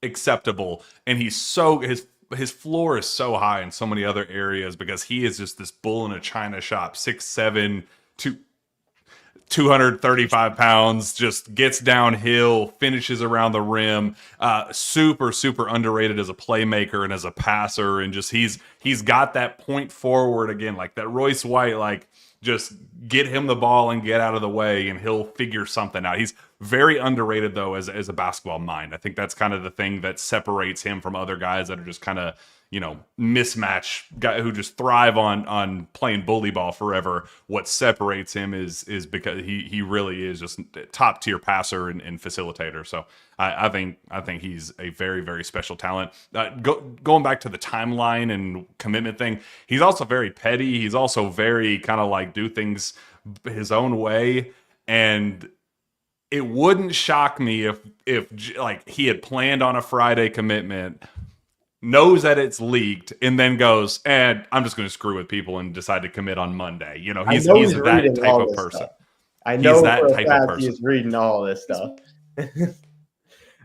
acceptable. And he's so his floor is so high in so many other areas because he is just this bull in a china shop, 6'7", 235 pounds, just gets downhill, finishes around the rim. Super, super underrated as a playmaker and as a passer. And just he's got that point forward again, like that Royce White, like just get him the ball and get out of the way and he'll figure something out. He's very underrated though as a basketball mind. I think that's kind of the thing that separates him from other guys that are just kind of, mismatch guy who just thrive on playing bully ball forever. What separates him is because he really is just top tier passer and facilitator. So I think he's a very, very special talent. Going back to the timeline and commitment thing, he's also very petty. He's also very kind of like do things his own way. And it wouldn't shock me if like he had planned on a Friday commitment, knows that it's leaked, and then goes, and I'm just going to screw with people and decide to commit on Monday. He's that type of person. Stuff. I know he's that for type a fact of person. He's reading all this stuff.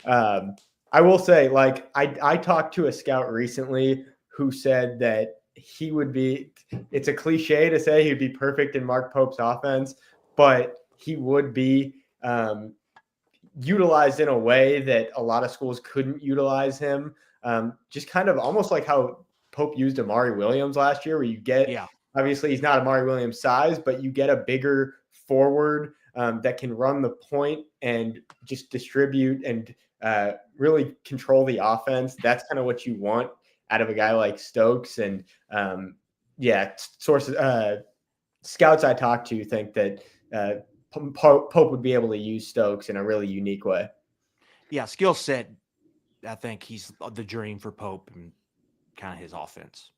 I will say, like, I talked to a scout recently who said that he would be, it's a cliche to say he'd be perfect in Mark Pope's offense, but he would be utilized in a way that a lot of schools couldn't utilize him. Just kind of almost like how Pope used Amari Williams last year, where you get, obviously he's not Amari Williams size, but you get a bigger forward that can run the point and just distribute and really control the offense. That's kind of what you want out of a guy like Stokes. And sources, scouts I talked to think that Pope would be able to use Stokes in a really unique way. Yeah, skill set. I think he's the dream for Pope and kind of his offense.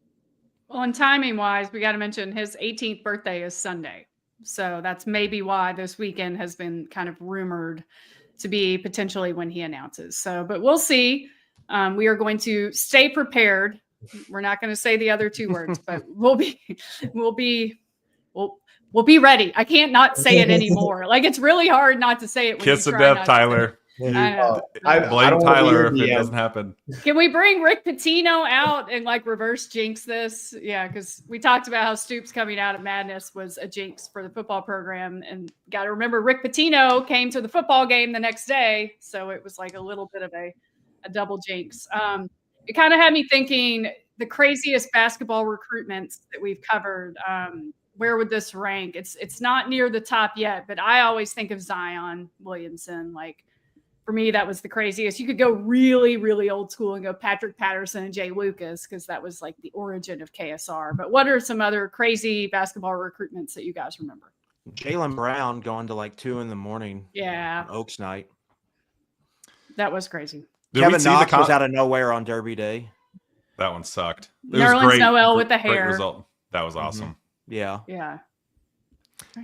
Well, and timing wise, we got to mention his 18th birthday is Sunday. So that's maybe why this weekend has been kind of rumored to be potentially when he announces. So, but we'll see. We are going to stay prepared. We're not going to say the other two words, but we'll be ready. I can't not say it anymore. Like, it's really hard not to say it. When Kiss you of try death, Tyler. I blame Tyler if it doesn't happen. Can we bring Rick Pitino out and like reverse jinx this? Yeah, because we talked about how Stoops coming out of Madness was a jinx for the football program. And got to remember, Rick Pitino came to the football game the next day. So it was like a little bit of a double jinx. It kind of had me thinking the craziest basketball recruitments that we've covered. Where would this rank? It's not near the top yet, but I always think of Zion Williamson. Like, for me, that was the craziest. You could go really, really old school and go Patrick Patterson and Jay Lucas, because that was like the origin of KSR. But what are some other crazy basketball recruitments that you guys remember? Jaylen Brown going to like 2 a.m. Yeah. on Oaks night. That was crazy. Kevin Knox was out of nowhere on Derby Day. That one sucked. It Nerlens was great. Noel with the Great hair. result. That was awesome. Mm-hmm. Yeah. Yeah.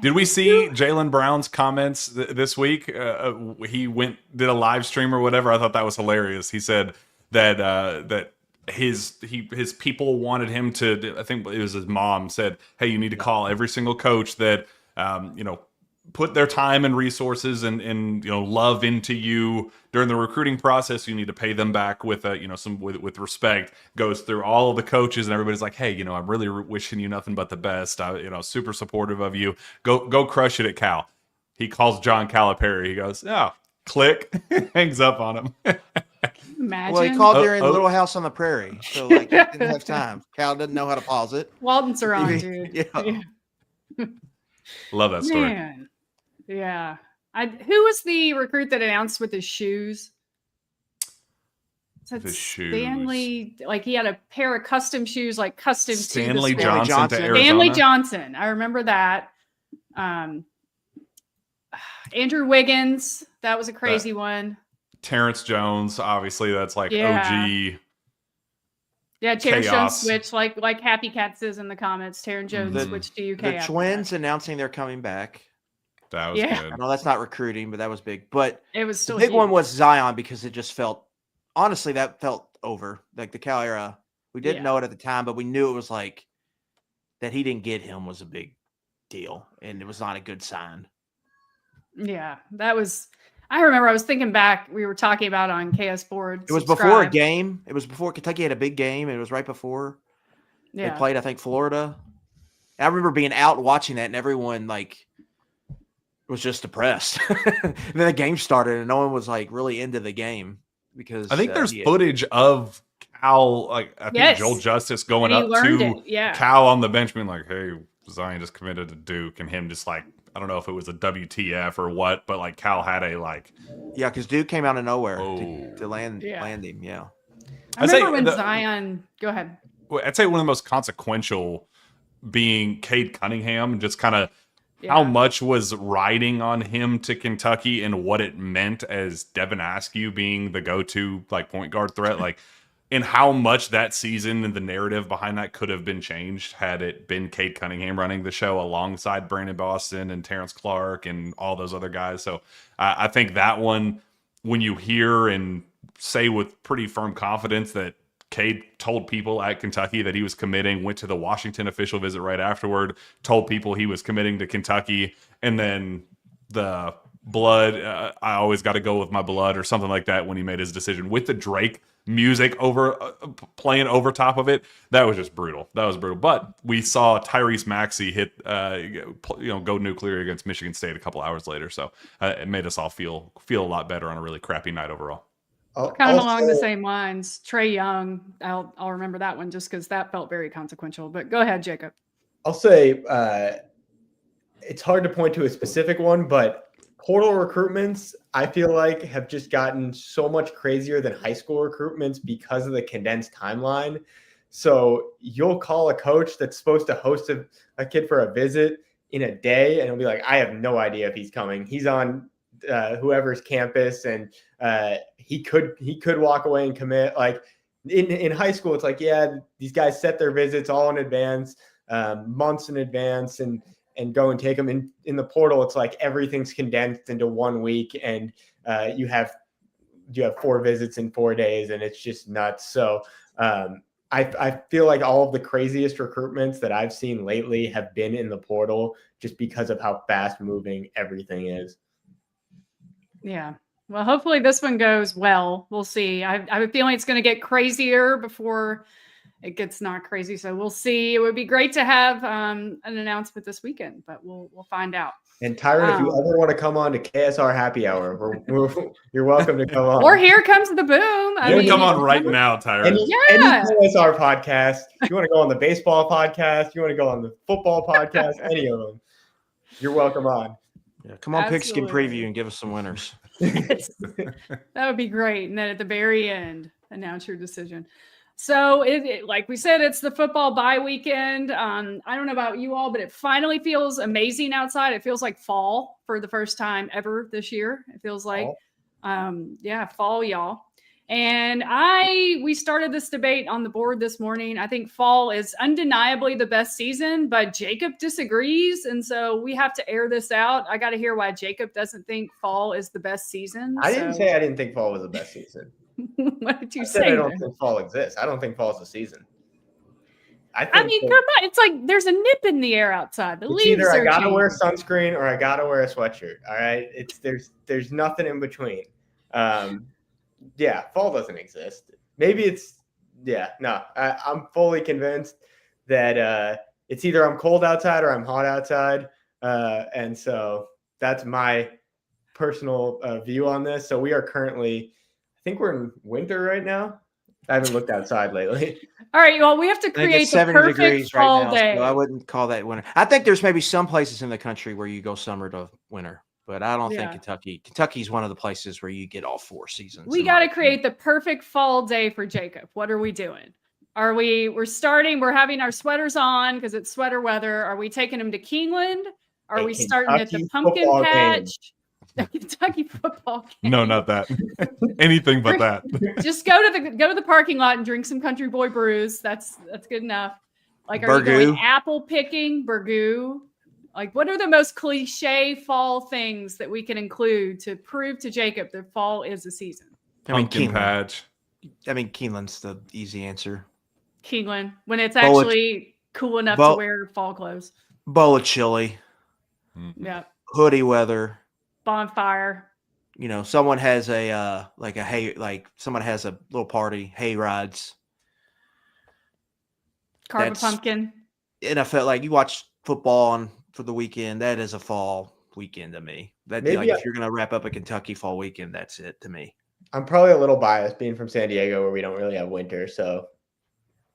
Did we see Jaylen Brown's comments this week? He did a live stream or whatever. I thought that was hilarious. He said that his people wanted him to. I think it was his mom said, "Hey, you need to call every single coach that put their time and resources and love into you during the recruiting process. You need to pay them back with with respect." Goes through all of the coaches and everybody's like, "Hey, I'm really wishing you nothing but the best. Super supportive of you. Go crush it at Cal." He calls John Calipari. He goes, "Oh, click," hangs up on him. Imagine. Well, he called there in Little House on the Prairie, so like he didn't have time. Cal didn't know how to pause it. Waltons are on, dude. Yeah. Love that story. Man. Yeah. Who was the recruit that announced with his shoes? With his shoes. Stanley, like he had a pair of custom shoes, like custom Stanley to the Stanley Johnson Johnson. to Arizona. Stanley Johnson. I remember that. Andrew Wiggins. That was a crazy one. Terrence Jones, obviously, that's like Yeah. OG. Yeah, Terrence Jones chaos. switched, like Happy Cat says in the comments. Terrence Jones switched to UK. The after Twins that. announcing they're coming back. That was Yeah. good. No, that's not recruiting, but that was big. But It was the still big one huge. was Zion because it just felt, honestly, that felt over. Like the Cal era, we didn't know it at the time, but we knew it was like that he didn't get him was a big deal, and it was not a good sign. Yeah, that was. I remember I was thinking back. We were talking about on KS Board. It was before a game. It was before Kentucky had a big game. It was right before they played, I think, Florida. And I remember being out watching that, and everyone like was just depressed. And then the game started, and no one was like really into the game because I think there's footage of Cal, like I think Yes. Joel Justice going And he up learned to it, yeah. Cal on the bench, being like, "Hey, Zion just committed to Duke," and him just like, I don't know if it was a WTF or what, but like Cal had a like, yeah, because Duke came out of nowhere Oh. to land Yeah. him. Yeah, I I'd say remember when the- Zion. Go ahead. I'd say one of the most consequential being Cade Cunningham, just kind of Yeah. how much was riding on him to Kentucky and what it meant as Devin Askew being the go-to like point guard threat, like, and how much that season and the narrative behind that could have been changed had it been Cade Cunningham running the show alongside Brandon Boston and Terrence Clark and all those other guys. So I think that one, when you hear and say with pretty firm confidence that Cade told people at Kentucky that he was committing, went to the Washington official visit right afterward, told people he was committing to Kentucky, and then the blood, I always got to go with my blood or something like that when he made his decision with the Drake music over playing over top of it. That was just brutal. That was brutal. But we saw Tyrese Maxey hit, go nuclear against Michigan State a couple hours later. So it made us all feel a lot better on a really crappy night overall. Kind of along the same lines. Trey Young. I'll remember that one just because that felt very consequential. But go ahead, Jacob. I'll say it's hard to point to a specific one, but portal recruitments, I feel like, have just gotten so much crazier than high school recruitments because of the condensed timeline. So you'll call a coach that's supposed to host a kid for a visit in a day, and he'll be like, I have no idea if he's coming. He's on whoever's campus, and he could walk away and commit. Like in high school, it's like, yeah, these guys set their visits all in advance, months in advance, and go and take them. In the portal, it's like everything's condensed into 1 week, and you have 4 visits in 4 days, and it's just nuts. So I feel like all of the craziest recruitments that I've seen lately have been in the portal just because of how fast moving everything is. Yeah. Well, hopefully this one goes well. We'll see. I have a feeling it's going to get crazier before it gets not crazy. So we'll see. It would be great to have an announcement this weekend, but we'll find out. And Tyron, if you ever want to come on to KSR Happy Hour, you're welcome to come on. Or Here Comes the Boom. You can come on right now, Tyron. Any KSR podcast. You want to go on the baseball podcast? You want to go on the football podcast? Any of them. You're welcome on. Yeah, come on, Pigskin Absolutely. Preview and give us some winners. That would be great. And then at the very end, announce your decision. So like we said, it's the football bye weekend. I don't know about you all, but it finally feels amazing outside. It feels like fall for the first time ever this year. It feels like, fall, y'all. And we started this debate on the board this morning. I think fall is undeniably the best season, but Jacob disagrees. And so we have to air this out. I got to hear why Jacob doesn't think fall is the best season. I didn't say I didn't think fall was the best season. What did you I say? said I don't think fall exists. I don't think fall's the season. I mean, come on. It's like there's a nip in the air outside. The it's leaves either I are gotta changing. wear sunscreen or I gotta wear a sweatshirt. All right. There's nothing in between. Fall doesn't exist. Maybe I'm fully convinced that it's either I'm cold outside or I'm hot outside. And so that's my personal view on this. So we are currently, I think we're in winter right now. I haven't looked outside lately. All right, well, we have to I think create it's the 70 perfect degrees fall right now, day. so I wouldn't call that winter. I think there's maybe some places in the country where you go summer to winter, but I don't Yeah. think Kentucky's one of the places where you get all 4 seasons. We got to create the perfect fall day for Jacob. What are we doing? We're having our sweaters on because it's sweater weather. Are we taking him to Keeneland? Are we starting at the pumpkin football patch? The Kentucky football game. No, not that. Anything but that. Just go to the parking lot and drink some Country Boy brews. That's good enough. Like, are you going apple picking, burgoo? Like, what are the most cliche fall things that we can include to prove to Jacob that fall is a season? Pumpkin patch. Keeneland's the easy answer. Keeneland, when it's actually cool enough to wear fall clothes. Bowl of chili. Yeah. Hoodie weather. Bonfire. Someone has someone has a little party, hay rides. Carve a pumpkin. NFL, like you watch football for the weekend, that is a fall weekend to me. That'd be like if you're going to wrap up a Kentucky fall weekend, that's it to me. I'm probably a little biased being from San Diego where we don't really have winter. So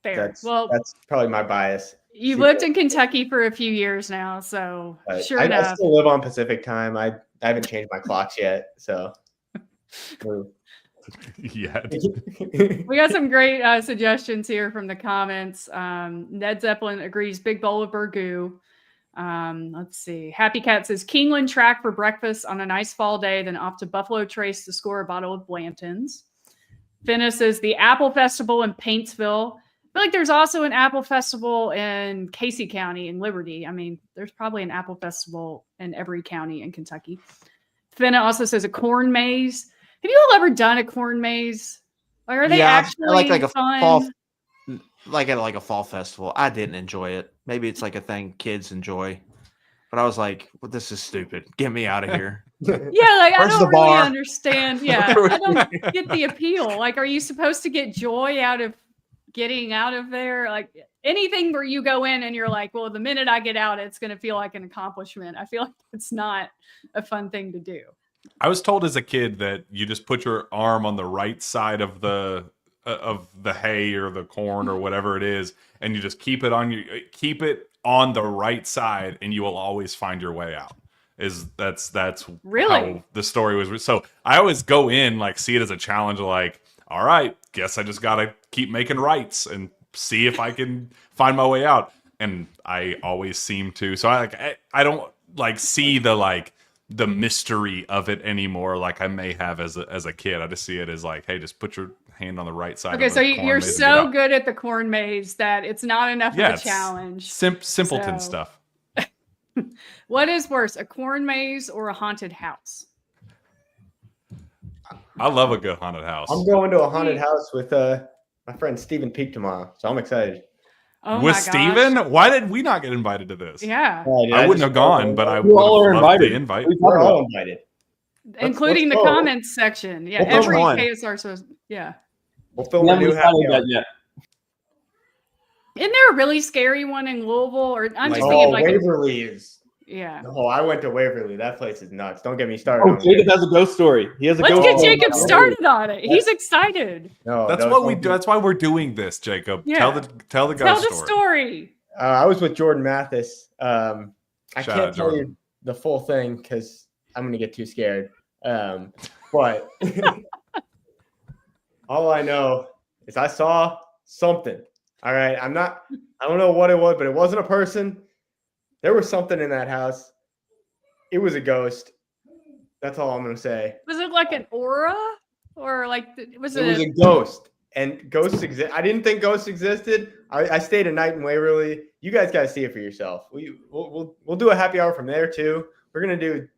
fair. That's probably my bias. You've lived in Kentucky for a few years now. So sure enough. I still live on Pacific time. I haven't changed my clocks yet. So yeah. We got some great suggestions here from the comments. Ned Zeppelin agrees, big bowl of burgoo. Let's see. Happy Cat says Keeneland track for breakfast on a nice fall day, then off to Buffalo Trace to score a bottle of Blanton's. Finna says the Apple Festival in Paintsville. I feel like there's also an Apple Festival in Casey County in Liberty. I mean, there's probably an Apple Festival in every county in Kentucky. Finna also says a corn maze. Have you all ever done a corn maze? Like, are they actually like a fun? fall, like at a fall festival? I didn't enjoy it. Maybe it's like a thing kids enjoy, but I was like, "Well, this is stupid. Get me out of here." Yeah, like I don't really bar? understand. Yeah, I don't get the appeal. Like, are you supposed to get joy out of getting out of there? Like anything where you go in and you're like, well, the minute I get out, it's going to feel like an accomplishment. I feel like it's not a fun thing to do. I was told as a kid that you just put your arm on the right side of the hay or the corn or whatever it is, and you just keep it on the right side, and you will always find your way out. That's really how the story was. So I always go in, like, see it as a challenge, like, all right, guess I just gotta keep making rights and see if I can find my way out. And I always seem to. So I don't like see the mystery of it anymore, like I may have as a kid. I just see it as like, hey, just put your hand on the right side. Okay, so you're so good at the corn maze that it's not enough of a challenge. Simpleton stuff. What is worse, a corn maze or a haunted house? I love a good haunted house. I'm going to a haunted house with my friend Stephen Peak tomorrow, so I'm excited. Oh with Steven? Why did we not get invited to this? Yeah. I wouldn't have gone, but I would have loved the invite. We're all invited. Including the comments section. Yeah, every KSR says, yeah. We'll film a new Happy Hour. Isn't there a really scary one in Louisville? Or I'm just thinking like Waverly is. Yeah. Oh, I went to Waverly. That place is nuts. Don't get me started. Oh, Jacob has a ghost story. He has a Let's ghost get story. Jacob started on it. He's excited. No, that's what we do. That's why we're doing this, Jacob. Yeah. Tell the ghost story. I was with Jordan Mathis. I Shout can't out, tell Jordan. you the full thing because I'm gonna get too scared. But all I know is I saw something. All right. I don't know what it was, but it wasn't a person. There was something in that house. It was a ghost. That's all I'm going to say. Was it like an aura? Or like, it was a ghost. And ghosts exist. I didn't think ghosts existed. I stayed a night in Waverly. You guys got to see it for yourself. We'll do a happy hour from there too. We're gonna do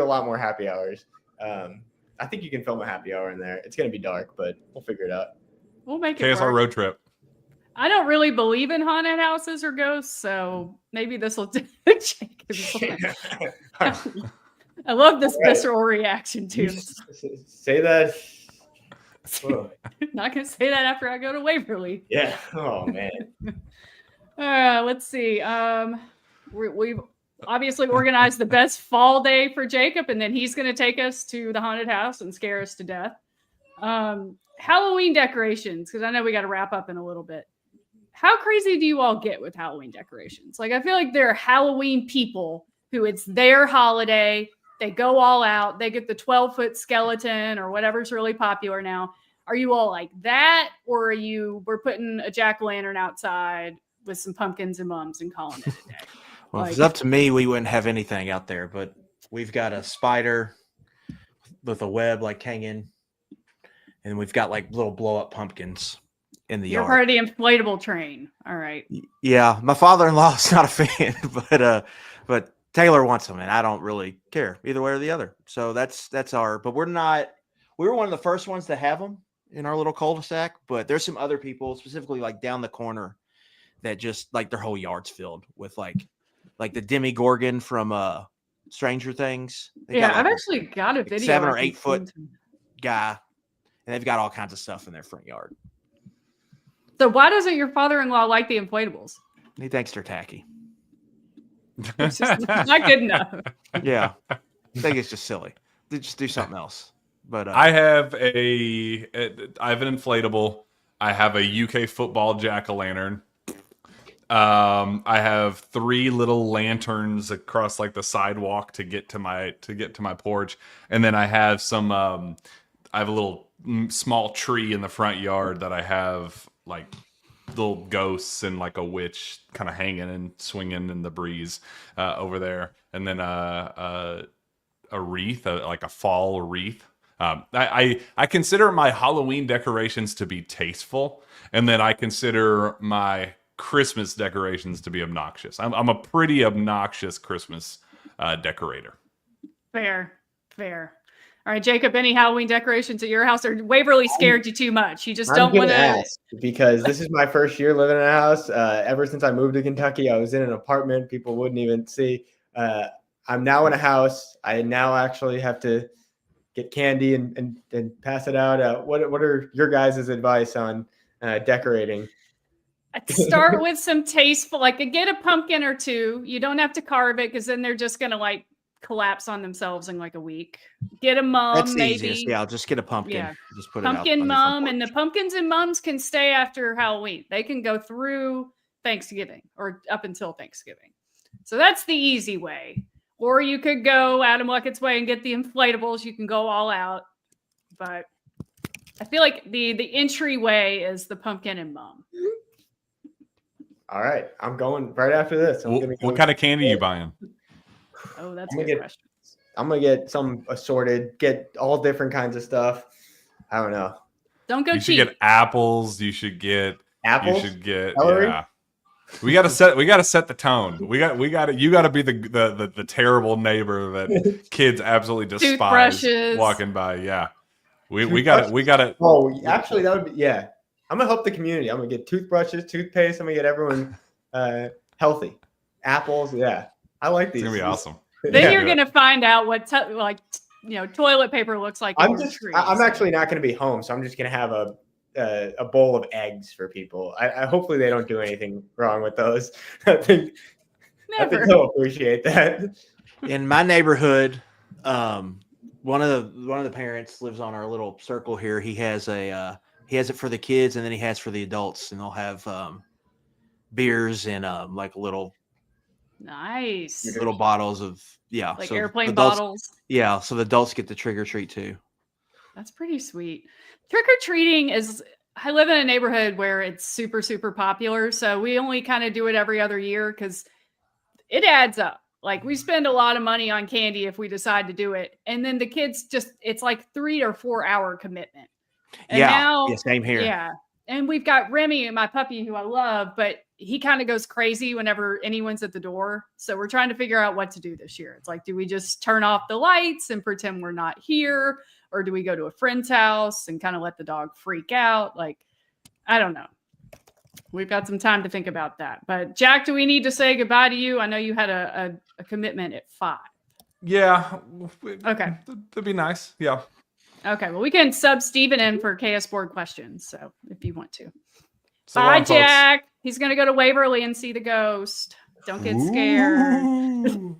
a lot more happy hours. I think you can film a happy hour in there. It's gonna be dark, but we'll figure it out. We'll make it KSR work. road trip. I don't really believe in haunted houses or ghosts, so maybe this will do Jacob's I love this visceral reaction too. Say that. Not gonna say that after I go to Waverly. Yeah. Oh man. Let's see. We've obviously organized the best fall day for Jacob, and then he's going to take us to the haunted house and scare us to death. Halloween decorations, because I know we got to wrap up in a little bit. How crazy do you all get with Halloween decorations? Like, I feel like there are Halloween people who it's their holiday. They go all out. They get the 12-foot skeleton or whatever's really popular now. Are you all like that? Or we're putting a jack-o'-lantern outside with some pumpkins and mums and calling it a day? Well, if it's up to me, we wouldn't have anything out there, but we've got a spider with a web like hanging, and we've got like little blow-up pumpkins in the You're yard. part of the inflatable train. All right. Yeah, my father-in-law is not a fan, but Taylor wants them, and I don't really care either way or the other. So that's but we were one of the first ones to have them in our little cul-de-sac, but there's some other people, specifically like down the corner, that just like their whole yard's filled with like the Demogorgon from Stranger Things. I've actually got a video. 7 or 8 foot guy, and they've got all kinds of stuff in their front yard. So why doesn't your father-in-law like the inflatables? He thinks they're tacky. It's just not good enough. Yeah, I think it's just silly. They just do something else. But I have an inflatable. I have a UK football jack-o'-lantern. I have 3 little lanterns across like the sidewalk to get to my porch, and then I have some. I have a little small tree in the front yard that I have like little ghosts and like a witch kind of hanging and swinging in the breeze over there, and then a wreath, like a fall wreath. I consider my Halloween decorations to be tasteful, and then I consider my Christmas decorations to be obnoxious. I'm a pretty obnoxious Christmas decorator. Fair. All right, Jacob, any Halloween decorations at your house, or Waverly scared you too much? You just don't want to ask, because this is my first year living in a house. Ever since I moved to Kentucky, I was in an apartment. People wouldn't even see. I'm now in a house. I now actually have to get candy and pass it out. What are your guys' advice on decorating? I'd start with some tasteful, like get a pumpkin or 2. You don't have to carve it because then they're just going to like collapse on themselves in like a week. Get a mum, that's maybe. Easiest. Yeah, I'll just get a pumpkin. Yeah. Just put pumpkin it out mum, and the pumpkins and mums can stay after Halloween. They can go through Thanksgiving or up until Thanksgiving. So that's the easy way. Or you could go Adam Luckett's way and get the inflatables. You can go all out. But I feel like the entryway is the pumpkin and mum. All right, I'm going right after this. What kind of candy are you buying? Oh, that's a good question. I'm gonna get some assorted, get all different kinds of stuff. I don't know. Don't go You cheap. should get apples. You should get apples. You should get celery? Yeah. We gotta set the tone. You gotta be the terrible neighbor that kids absolutely despise Toothbrushes. walking by. Yeah. We gotta Oh, actually, that would be I'm gonna help the community. I'm gonna get toothbrushes, toothpaste. I'm gonna get everyone healthy. Apples, yeah. I like these. It's gonna be awesome. Then you're gonna find out what toilet paper looks like. I'm actually not gonna be home, so I'm just gonna have a bowl of eggs for people. I hopefully they don't do anything wrong with those. I think they'll appreciate that. In my neighborhood, one of the parents lives on our little circle here. He has it for the kids, and then he has for the adults, and they'll have beers and like little bottles of like so airplane adults, bottles. Yeah, so the adults get the trick or treat too. That's pretty sweet. Trick or treating I live in a neighborhood where it's super, super popular. So we only kind of do it every other year because it adds up. Like we spend a lot of money on candy if we decide to do it. And then the kids it's like 3 or 4 hour commitment. And now, same here. Yeah. And we've got Remy, my puppy, who I love, but he kind of goes crazy whenever anyone's at the door. So we're trying to figure out what to do this year. It's like, do we just turn off the lights and pretend we're not here? Or do we go to a friend's house and kind of let the dog freak out? Like, I don't know. We've got some time to think about that. But Jack, do we need to say goodbye to you? I know you had a commitment at 5. Yeah. Okay. That'd be nice. Yeah. Okay. Well, we can sub Steven in for KS board questions. So if you want to. So bye, long, Jack. Folks. He's going to go to Waverly and see the ghost. Don't get scared.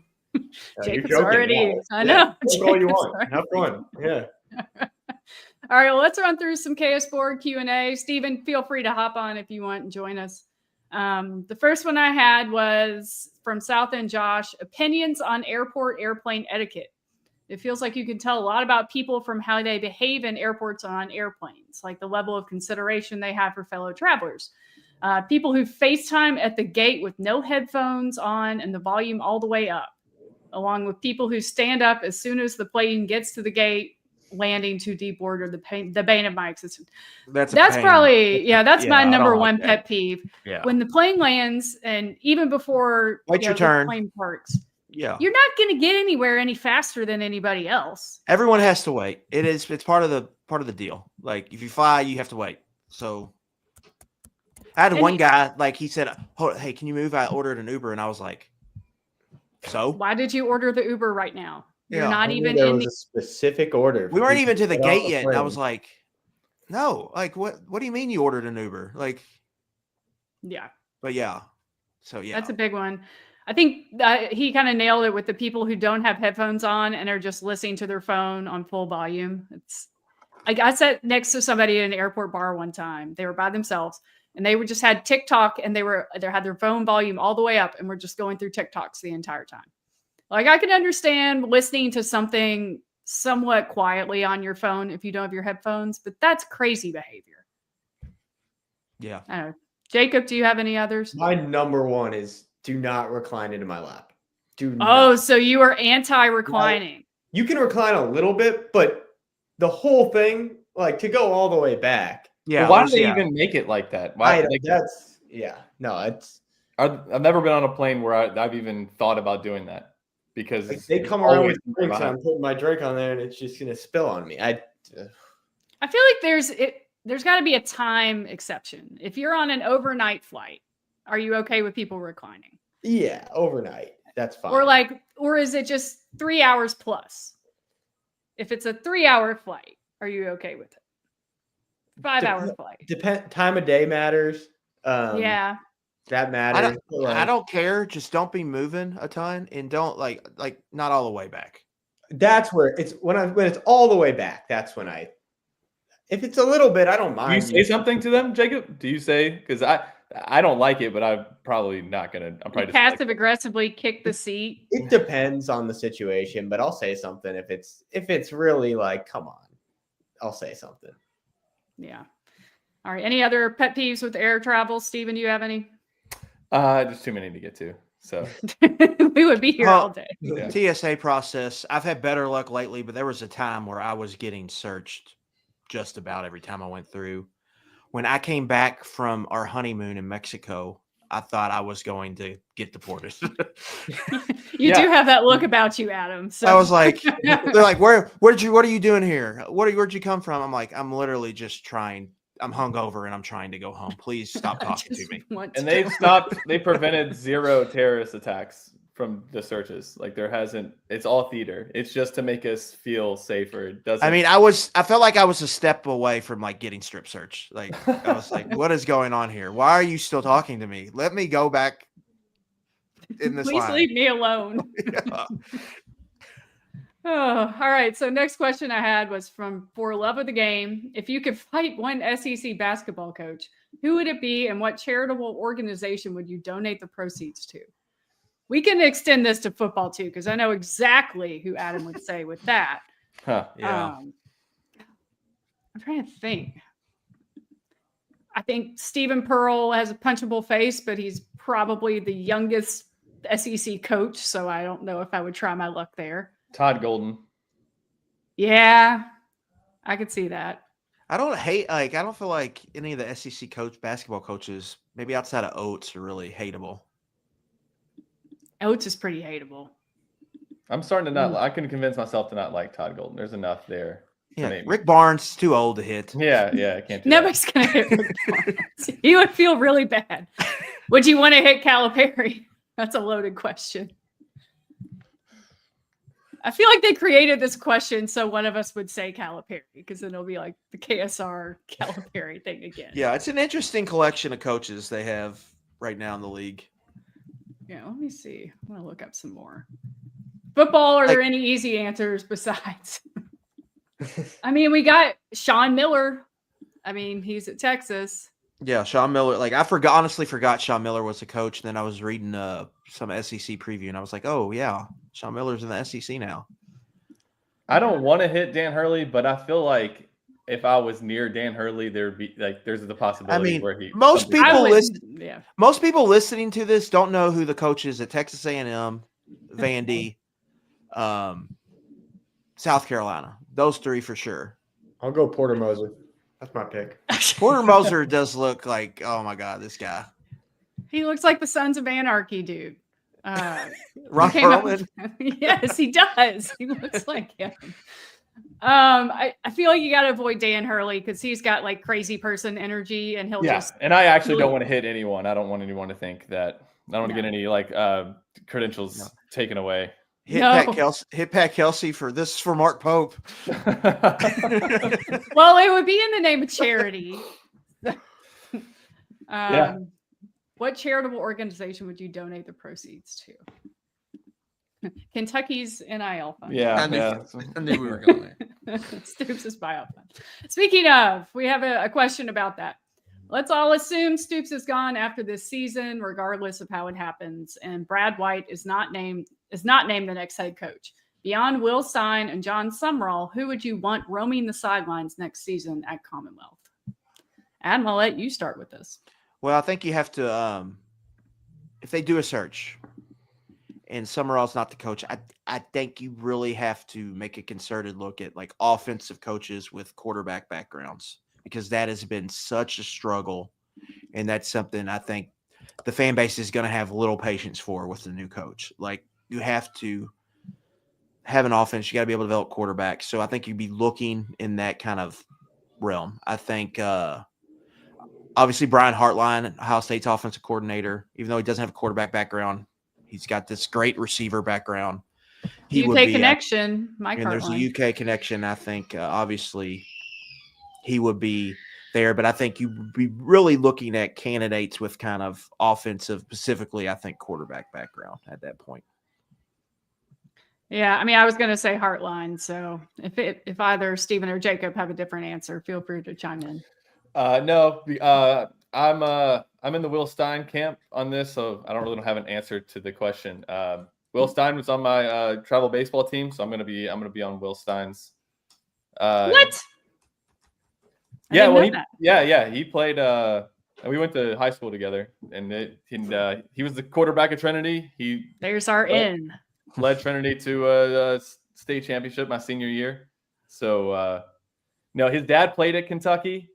Jacob's already. I know. That's all you want. Have fun. Yeah. All right. Well, let's run through some KS board Q&A. Steven, feel free to hop on if you want and join us. The first one I had was from South End Josh. Opinions on airport airplane etiquette. It feels like you can tell a lot about people from how they behave in airports and on airplanes, like the level of consideration they have for fellow travelers. People who FaceTime at the gate with no headphones on and the volume all the way up, along with people who stand up as soon as the plane gets to the gate, landing to deboard, or the bane of my existence. That's probably, that's my number one pet peeve. Yeah. When the plane lands, and even before your turn. the plane parks, Yeah, you're not going to get anywhere any faster than anybody else. everyone has to wait. It's part of the deal. Like if you fly, you have to wait. So I had one guy, like he said, "Oh, hey, can you move? I ordered an Uber," and I was like, "So why did you order the Uber right now? You're Yeah. not even there in was a specific order. we weren't even to the Get off gate yet." And I plane. was like, "No, like what do you mean you ordered an Uber?" Like, yeah. but yeah, so yeah, That's a big one. I think he kind of nailed it with the people who don't have headphones on and are just listening to their phone on full volume. It's like I sat next to somebody in an airport bar one time. They were by themselves and they were just had TikTok and they had their phone volume all the way up and were just going through TikToks the entire time. Like I can understand listening to something somewhat quietly on your phone if you don't have your headphones, but that's crazy behavior. yeah. I don't know. Jacob, do you have any others? My number one is do not recline into my lap. Do Oh, not. so you are anti-reclining. You can recline a little bit, but the whole thing, like to go all the way back. Yeah, Well, why do they yeah. even make it like that? Why? It's I've never been on a plane where I've even thought about doing that because like they come always around with in drinks. my I'm putting my drink on there, and it's just gonna spill on me. I feel like there's got to be a time exception. If you're on an overnight flight, are you okay with people reclining? Yeah, overnight. That's fine. Or is it just 3 hours plus? If it's a 3-hour flight, are you okay with it? 5-hour flight. Time of day matters. Yeah. That matters. I don't care. Just don't be moving a ton and don't like not all the way back. That's where it's when it's all the way back. That's when if it's a little bit, I don't Do you mind. say something to them, Jacob? Do you say because I don't like it, but I'm probably not gonna. I'm probably just Passive aggressively kick the seat. It depends on the situation, but I'll say something if it's really like, come on, I'll say something. Yeah. All right. Any other pet peeves with air travel? Steven, do you have any? Just too many to get to. So We would be here all day. yeah. TSA process. I've had better luck lately, but there was a time where I was getting searched just about every time I went through. When I came back from our honeymoon in Mexico, I thought I was going to get deported. You do have that look about you, Adam. So I was like, they're like, what are you doing here? Where'd you come from? I'm like, I'm literally just trying. I'm hungover and I'm trying to go home. Please stop talking to me. And they prevented 0 terrorist attacks from the searches. Like it's all theater. It's just to make us feel safer. It doesn't. I mean, I felt like I was a step away from like getting strip search. Like I was like, what is going on here? Why are you still talking to me? Let me go back in this Please line. leave me alone. Yeah. Oh, all right. So next question I had was from For Love of the Game. If you could fight one SEC basketball coach, who would it be and what charitable organization would you donate the proceeds to? We can extend this to football too, because I know exactly who Adam would say with that. Huh. Yeah. I'm trying to think. I think Stephen Pearl has a punchable face, but he's probably the youngest SEC coach, so I don't know if I would try my luck there. Todd Golden. Yeah, I could see that. I don't feel like any of the SEC basketball coaches, maybe outside of Oates, are really hateable. Oates is pretty hateable. I'm starting to not. I can convince myself to not like Todd Golden. There's enough there. Yeah, Rick Barnes is too old to hit. Yeah, I can't do Nobody's going to hit Rick Barnes. He would feel really bad. Would you want to hit Calipari? That's a loaded question. I feel like they created this question so one of us would say Calipari, because then it'll be like the KSR Calipari thing again. Yeah, it's an interesting collection of coaches they have right now in the league. Yeah, let me see. I'm going to look up some more. Football, are there any easy answers besides? I mean, we got Sean Miller. I mean, he's at Texas. Yeah, Sean Miller. Like, I honestly forgot Sean Miller was a coach. And then I was reading some SEC preview, and I was like, oh, yeah, Sean Miller's in the SEC now. I don't want to hit Dan Hurley, but I feel like if I was near Dan Hurley, there'd be like there's the possibility where he. Most something- people most people listening to this don't know who the coach is at Texas A&M, Vandy, South Carolina. Those three for sure. I'll go Porter Moser. That's my pick. Porter Moser does look like, oh my God, this guy. He looks like the Sons of Anarchy dude. Ron came out- Perlman. Yes, he does. He looks like him. I feel like you got to avoid Dan Hurley because he's got like crazy person energy, and he'll just. And I actually don't want to hit anyone. I don't want anyone to think that. I don't want to get any like credentials taken away. Hit Pat Kelsey for this for Mark Pope. Well, it would be in the name of charity. Yeah. What charitable organization would you donate the proceeds to? Kentucky's NIL fund. Yeah, I knew we were going there. Stoops' buyout fund. Speaking of, we have a question about that. Let's all assume Stoops is gone after this season, regardless of how it happens, and Brad White is not named the next head coach. Beyond Will Stein and John Sumrall, who would you want roaming the sidelines next season at Commonwealth? Adam, I'll let you start with this. Well, I think you have to, if they do a search and Summerall's not the coach, I think you really have to make a concerted look at like offensive coaches with quarterback backgrounds, because that has been such a struggle. And that's something I think the fan base is going to have little patience for with the new coach. Like, you have to have an offense. You got to be able to develop quarterbacks. So I think you'd be looking in that kind of realm. I think, obviously, Brian Hartline, Ohio State's offensive coordinator, even though he doesn't have a quarterback background, he's got this great receiver background. He UK connection, Mike and Hartline. There's a UK connection. I think, obviously, he would be there. But I think you'd be really looking at candidates with kind of offensive, specifically, I think, quarterback background at that point. Yeah, I mean, I was going to say Hartline. So if either Stephen or Jacob have a different answer, feel free to chime in. No, I'm in the Will Stein camp on this, so I don't really have an answer to the question. Will Stein was on my travel baseball team, so I'm gonna be on Will Stein's. What? Yeah, well, he played. We went to high school together, and he was the quarterback at Trinity. There's our in. Led Trinity to a state championship my senior year. So. No, his dad played at Kentucky,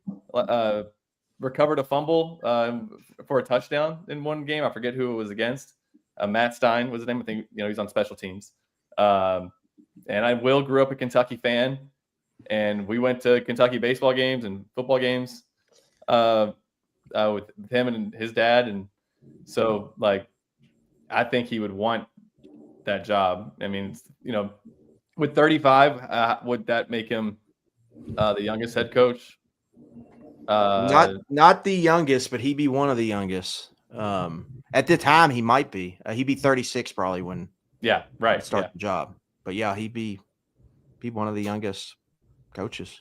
recovered a fumble for a touchdown in one game. I forget who it was against. Matt Stein was his name. I think he's on special teams. And Will grew up a Kentucky fan, and we went to Kentucky baseball games and football games with him and his dad. And so, like, I think he would want that job. I mean, with 35, would that make him the youngest head coach? Not the youngest, but he'd be one of the youngest. At the time, he might be. He'd be 36 probably when. Yeah, right. Start the job, but yeah, he'd be one of the youngest coaches.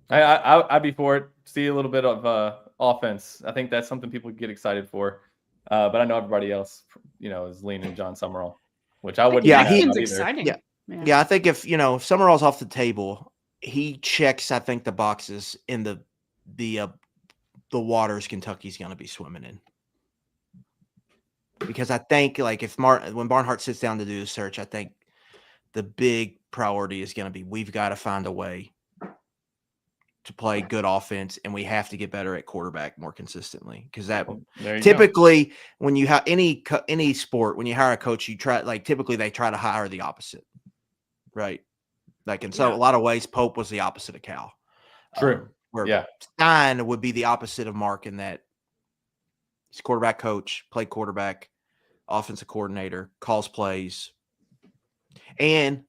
I'd be for it. See a little bit of offense. I think that's something people get excited for. But I know everybody else, is leaning John Summerall, which I wouldn't. Yeah, he's exciting. Yeah, I think if Summerall's off the table, he checks, I think, the boxes in the waters Kentucky's going to be swimming in. Because I think, like, when Barnhart sits down to do the search, I think the big priority is going to be we've got to find a way to play good offense, and we have to get better at quarterback more consistently. Because typically, when you have any sport, when you hire a coach, typically they try to hire the opposite, right? Like in a lot of ways, Pope was the opposite of Cal. True. Stein would be the opposite of Mark in that he's quarterback coach, play quarterback, offensive coordinator, calls plays. And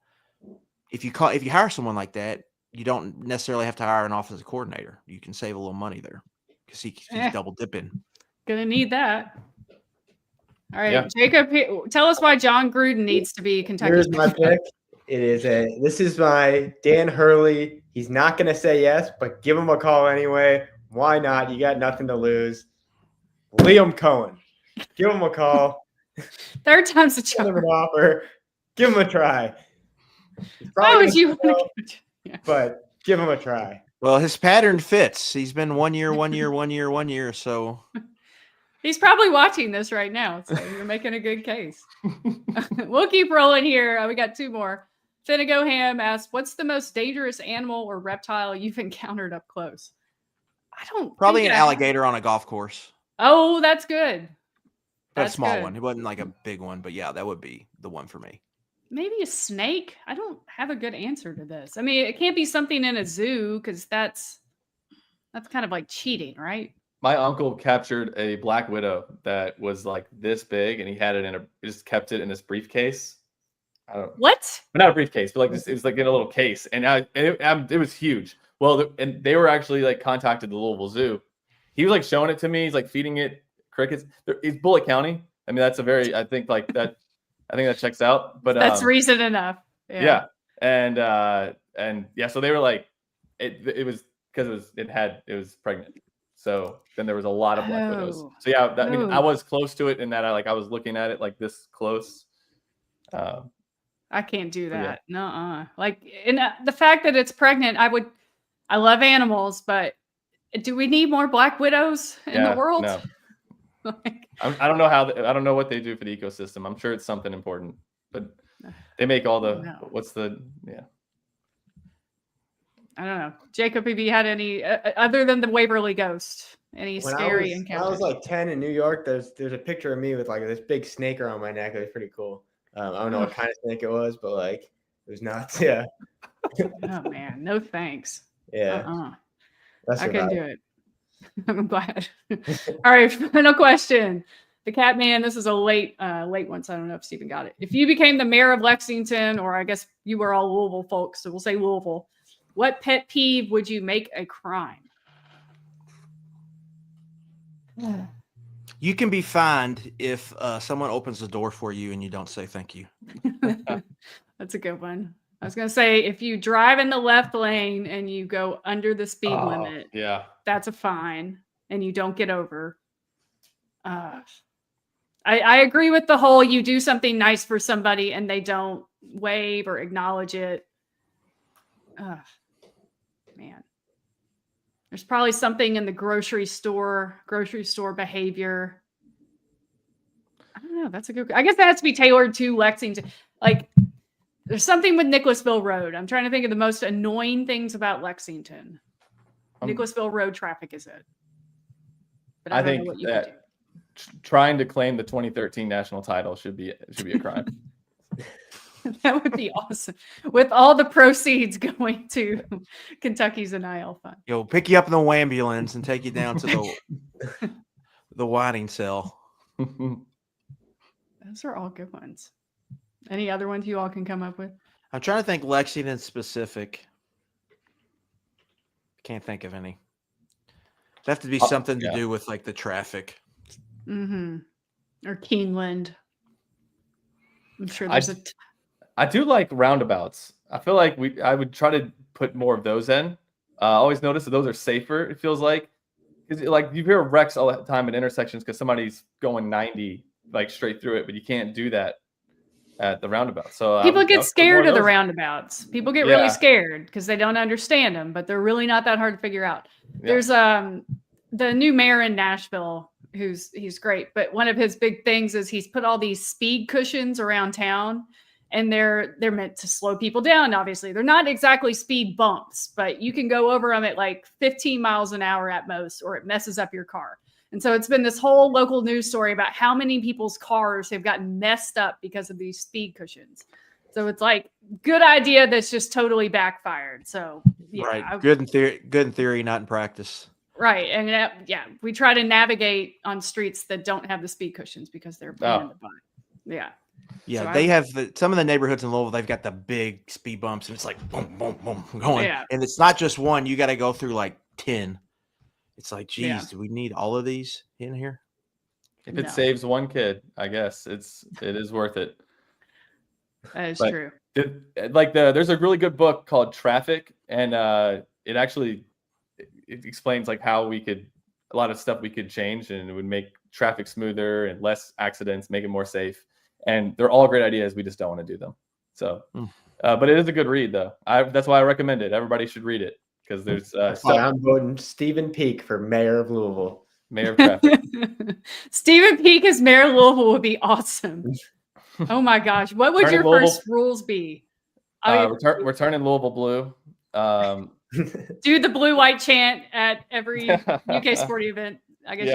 if you hire someone like that, you don't necessarily have to hire an offensive coordinator. You can save a little money there because he's double dipping. Gonna need that. All right, Jacob, tell us why John Gruden needs to be Kentucky. Here's my pick. This is my Dan Hurley. He's not going to say yes, but give him a call anyway. Why not? You got nothing to lose. Liam Cohen. Give him a call. Third time's a Give him charm. an offer. Give him a try. He's Why probably would you gonna want fail, to? Yeah. but give him a try. Well, his pattern fits. He's been 1 year, 1 year, 1 year, 1 year. So He's probably watching this right now, so you're making a good case. We'll keep rolling here. We got two more. Finnegan Ham asks, "What's the most dangerous animal or reptile you've encountered up close?" I don't probably think an I have. alligator on a golf course. Oh, that's good. But a That's small good. one. It wasn't like a big one, but yeah, that would be the one for me. Maybe a snake. I don't have a good answer to this. I mean, it can't be something in a zoo because that's kind of like cheating, right? My uncle captured a black widow that was like this big, and he had it he just kept it in this briefcase. I don't, What? but not a briefcase, but like this, it was like in a little case, and it was huge. Well, and they were actually like contacted the Louisville Zoo. He was like showing it to me. He's like feeding it crickets. It's Bullitt County. I mean, that's a very, I think that checks out. But That's reason enough. yeah. And yeah, so they were like, it was because it was pregnant. So then there was a lot of black widows. Oh. So yeah, I mean, Oh. I was close to it in that I was looking at it like this close. I can't do yeah. that. Nuh-uh. Like, and the fact that it's pregnant, I love animals, but do we need more black widows in the world? No. Like, I don't know I don't know what they do for the ecosystem. I'm sure it's something important, but they make all the I don't know. Jacob, have you had any other than the Waverly ghost? Any scary encounters? When I was like 10 in New York, there's a picture of me with like this big snake around my neck. It was pretty cool. I don't know what kind of snake it was, but like it was nuts. Yeah. Oh man, no thanks. Yeah. I can do it. I'm glad. All right, final question. The Catman, this is a late one, so I don't know if Stephen got it. If you became the mayor of Lexington, or I guess you were all Louisville folks, so we'll say Louisville, what pet peeve would you make a crime? You can be fined if someone opens the door for you and you don't say thank you. That's a good one. I was going to say, if you drive in the left lane and you go under the speed limit, that's a fine, and you don't get over. I agree with the whole, you do something nice for somebody and they don't wave or acknowledge it. Man. There's probably something in the grocery store behavior. I don't know. That's a good, I guess that has to be tailored to Lexington. Like, there's something with Nicholasville Road. I'm trying to think of the most annoying things about Lexington. Nicholasville Road traffic is it. But I don't know what you can do. Trying to claim the 2013 national title should be a crime. That would be awesome. With all the proceeds going to Kentucky's NIL fund. We'll pick you up in the ambulance and take you down to the whiting cell. Those are all good ones. Any other ones you all can come up with? I'm trying to think Lexington specific. Can't think of any. It'd have to be something to do with like the traffic. Mm-hmm. Or Keeneland. I'm sure there's I do like roundabouts. I feel like I would try to put more of those in. I always notice that those are safer, it feels like. Because like you hear wrecks all the time at intersections because somebody's going 90 like straight through it, but you can't do that at the roundabout. So people get scared of the roundabouts. People get really scared because they don't understand them, but they're really not that hard to figure out. Yeah. There's the new mayor in Nashville, he's great, but one of his big things is he's put all these speed cushions around town, and they're meant to slow people down. Obviously, they're not exactly speed bumps, but you can go over them at like 15 miles an hour at most, or it messes up your car. And so it's been this whole local news story about how many people's cars have gotten messed up because of these speed cushions. So it's like good idea that's just totally backfired. So yeah, right, good in theory, not in practice. Right, and we try to navigate on streets that don't have the speed cushions because they're pain in the butt. Yeah. Yeah, so they have some of the neighborhoods in Louisville. They've got the big speed bumps, and it's like boom, boom, boom, going. Yeah. And it's not just one; you got to go through like 10. It's like, geez, do we need all of these in here? If it saves one kid, I guess it is worth it. That is true. There's a really good book called Traffic, and it actually explains like how a lot of stuff we could change, and it would make traffic smoother and less accidents, make it more safe. And they're all great ideas. We just don't want to do them. So, but it is a good read, though. That's why I recommend it. Everybody should read it because there's That's why I'm voting Stephen Peak for mayor of Louisville. Mayor of Traffic. Stephen Peak as mayor of Louisville would be awesome. Oh my gosh. What would your first rules be? We're turning Louisville blue. Do the blue-white chant at every UK sporting event. I guess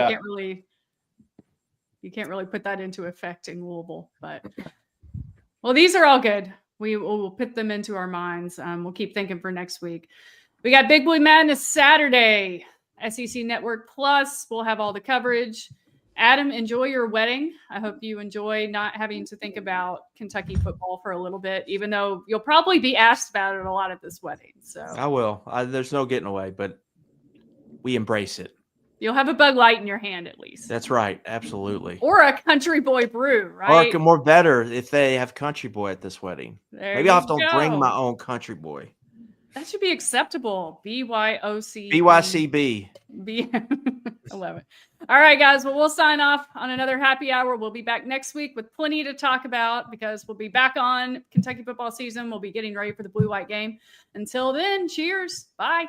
you can't really put that into effect in Louisville, but well, these are all good. We'll put them into our minds. We'll keep thinking for next week. We got Big Blue Madness Saturday, SEC Network Plus. We'll have all the coverage. Adam, enjoy your wedding. I hope you enjoy not having to think about Kentucky football for a little bit, even though you'll probably be asked about it a lot at this wedding. So I will. There's no getting away, but we embrace it. You'll have a Bud Light in your hand at least. That's right. Absolutely. Or a Country Boy brew, right? Or more better if they have Country Boy at this wedding. Maybe I'll have to bring my own Country Boy. That should be acceptable. BYOC. BYCB. I love it. All right, guys. Well, we'll sign off on another happy hour. We'll be back next week with plenty to talk about because we'll be back on Kentucky football season. We'll be getting ready for the blue-white game. Until then, cheers. Bye.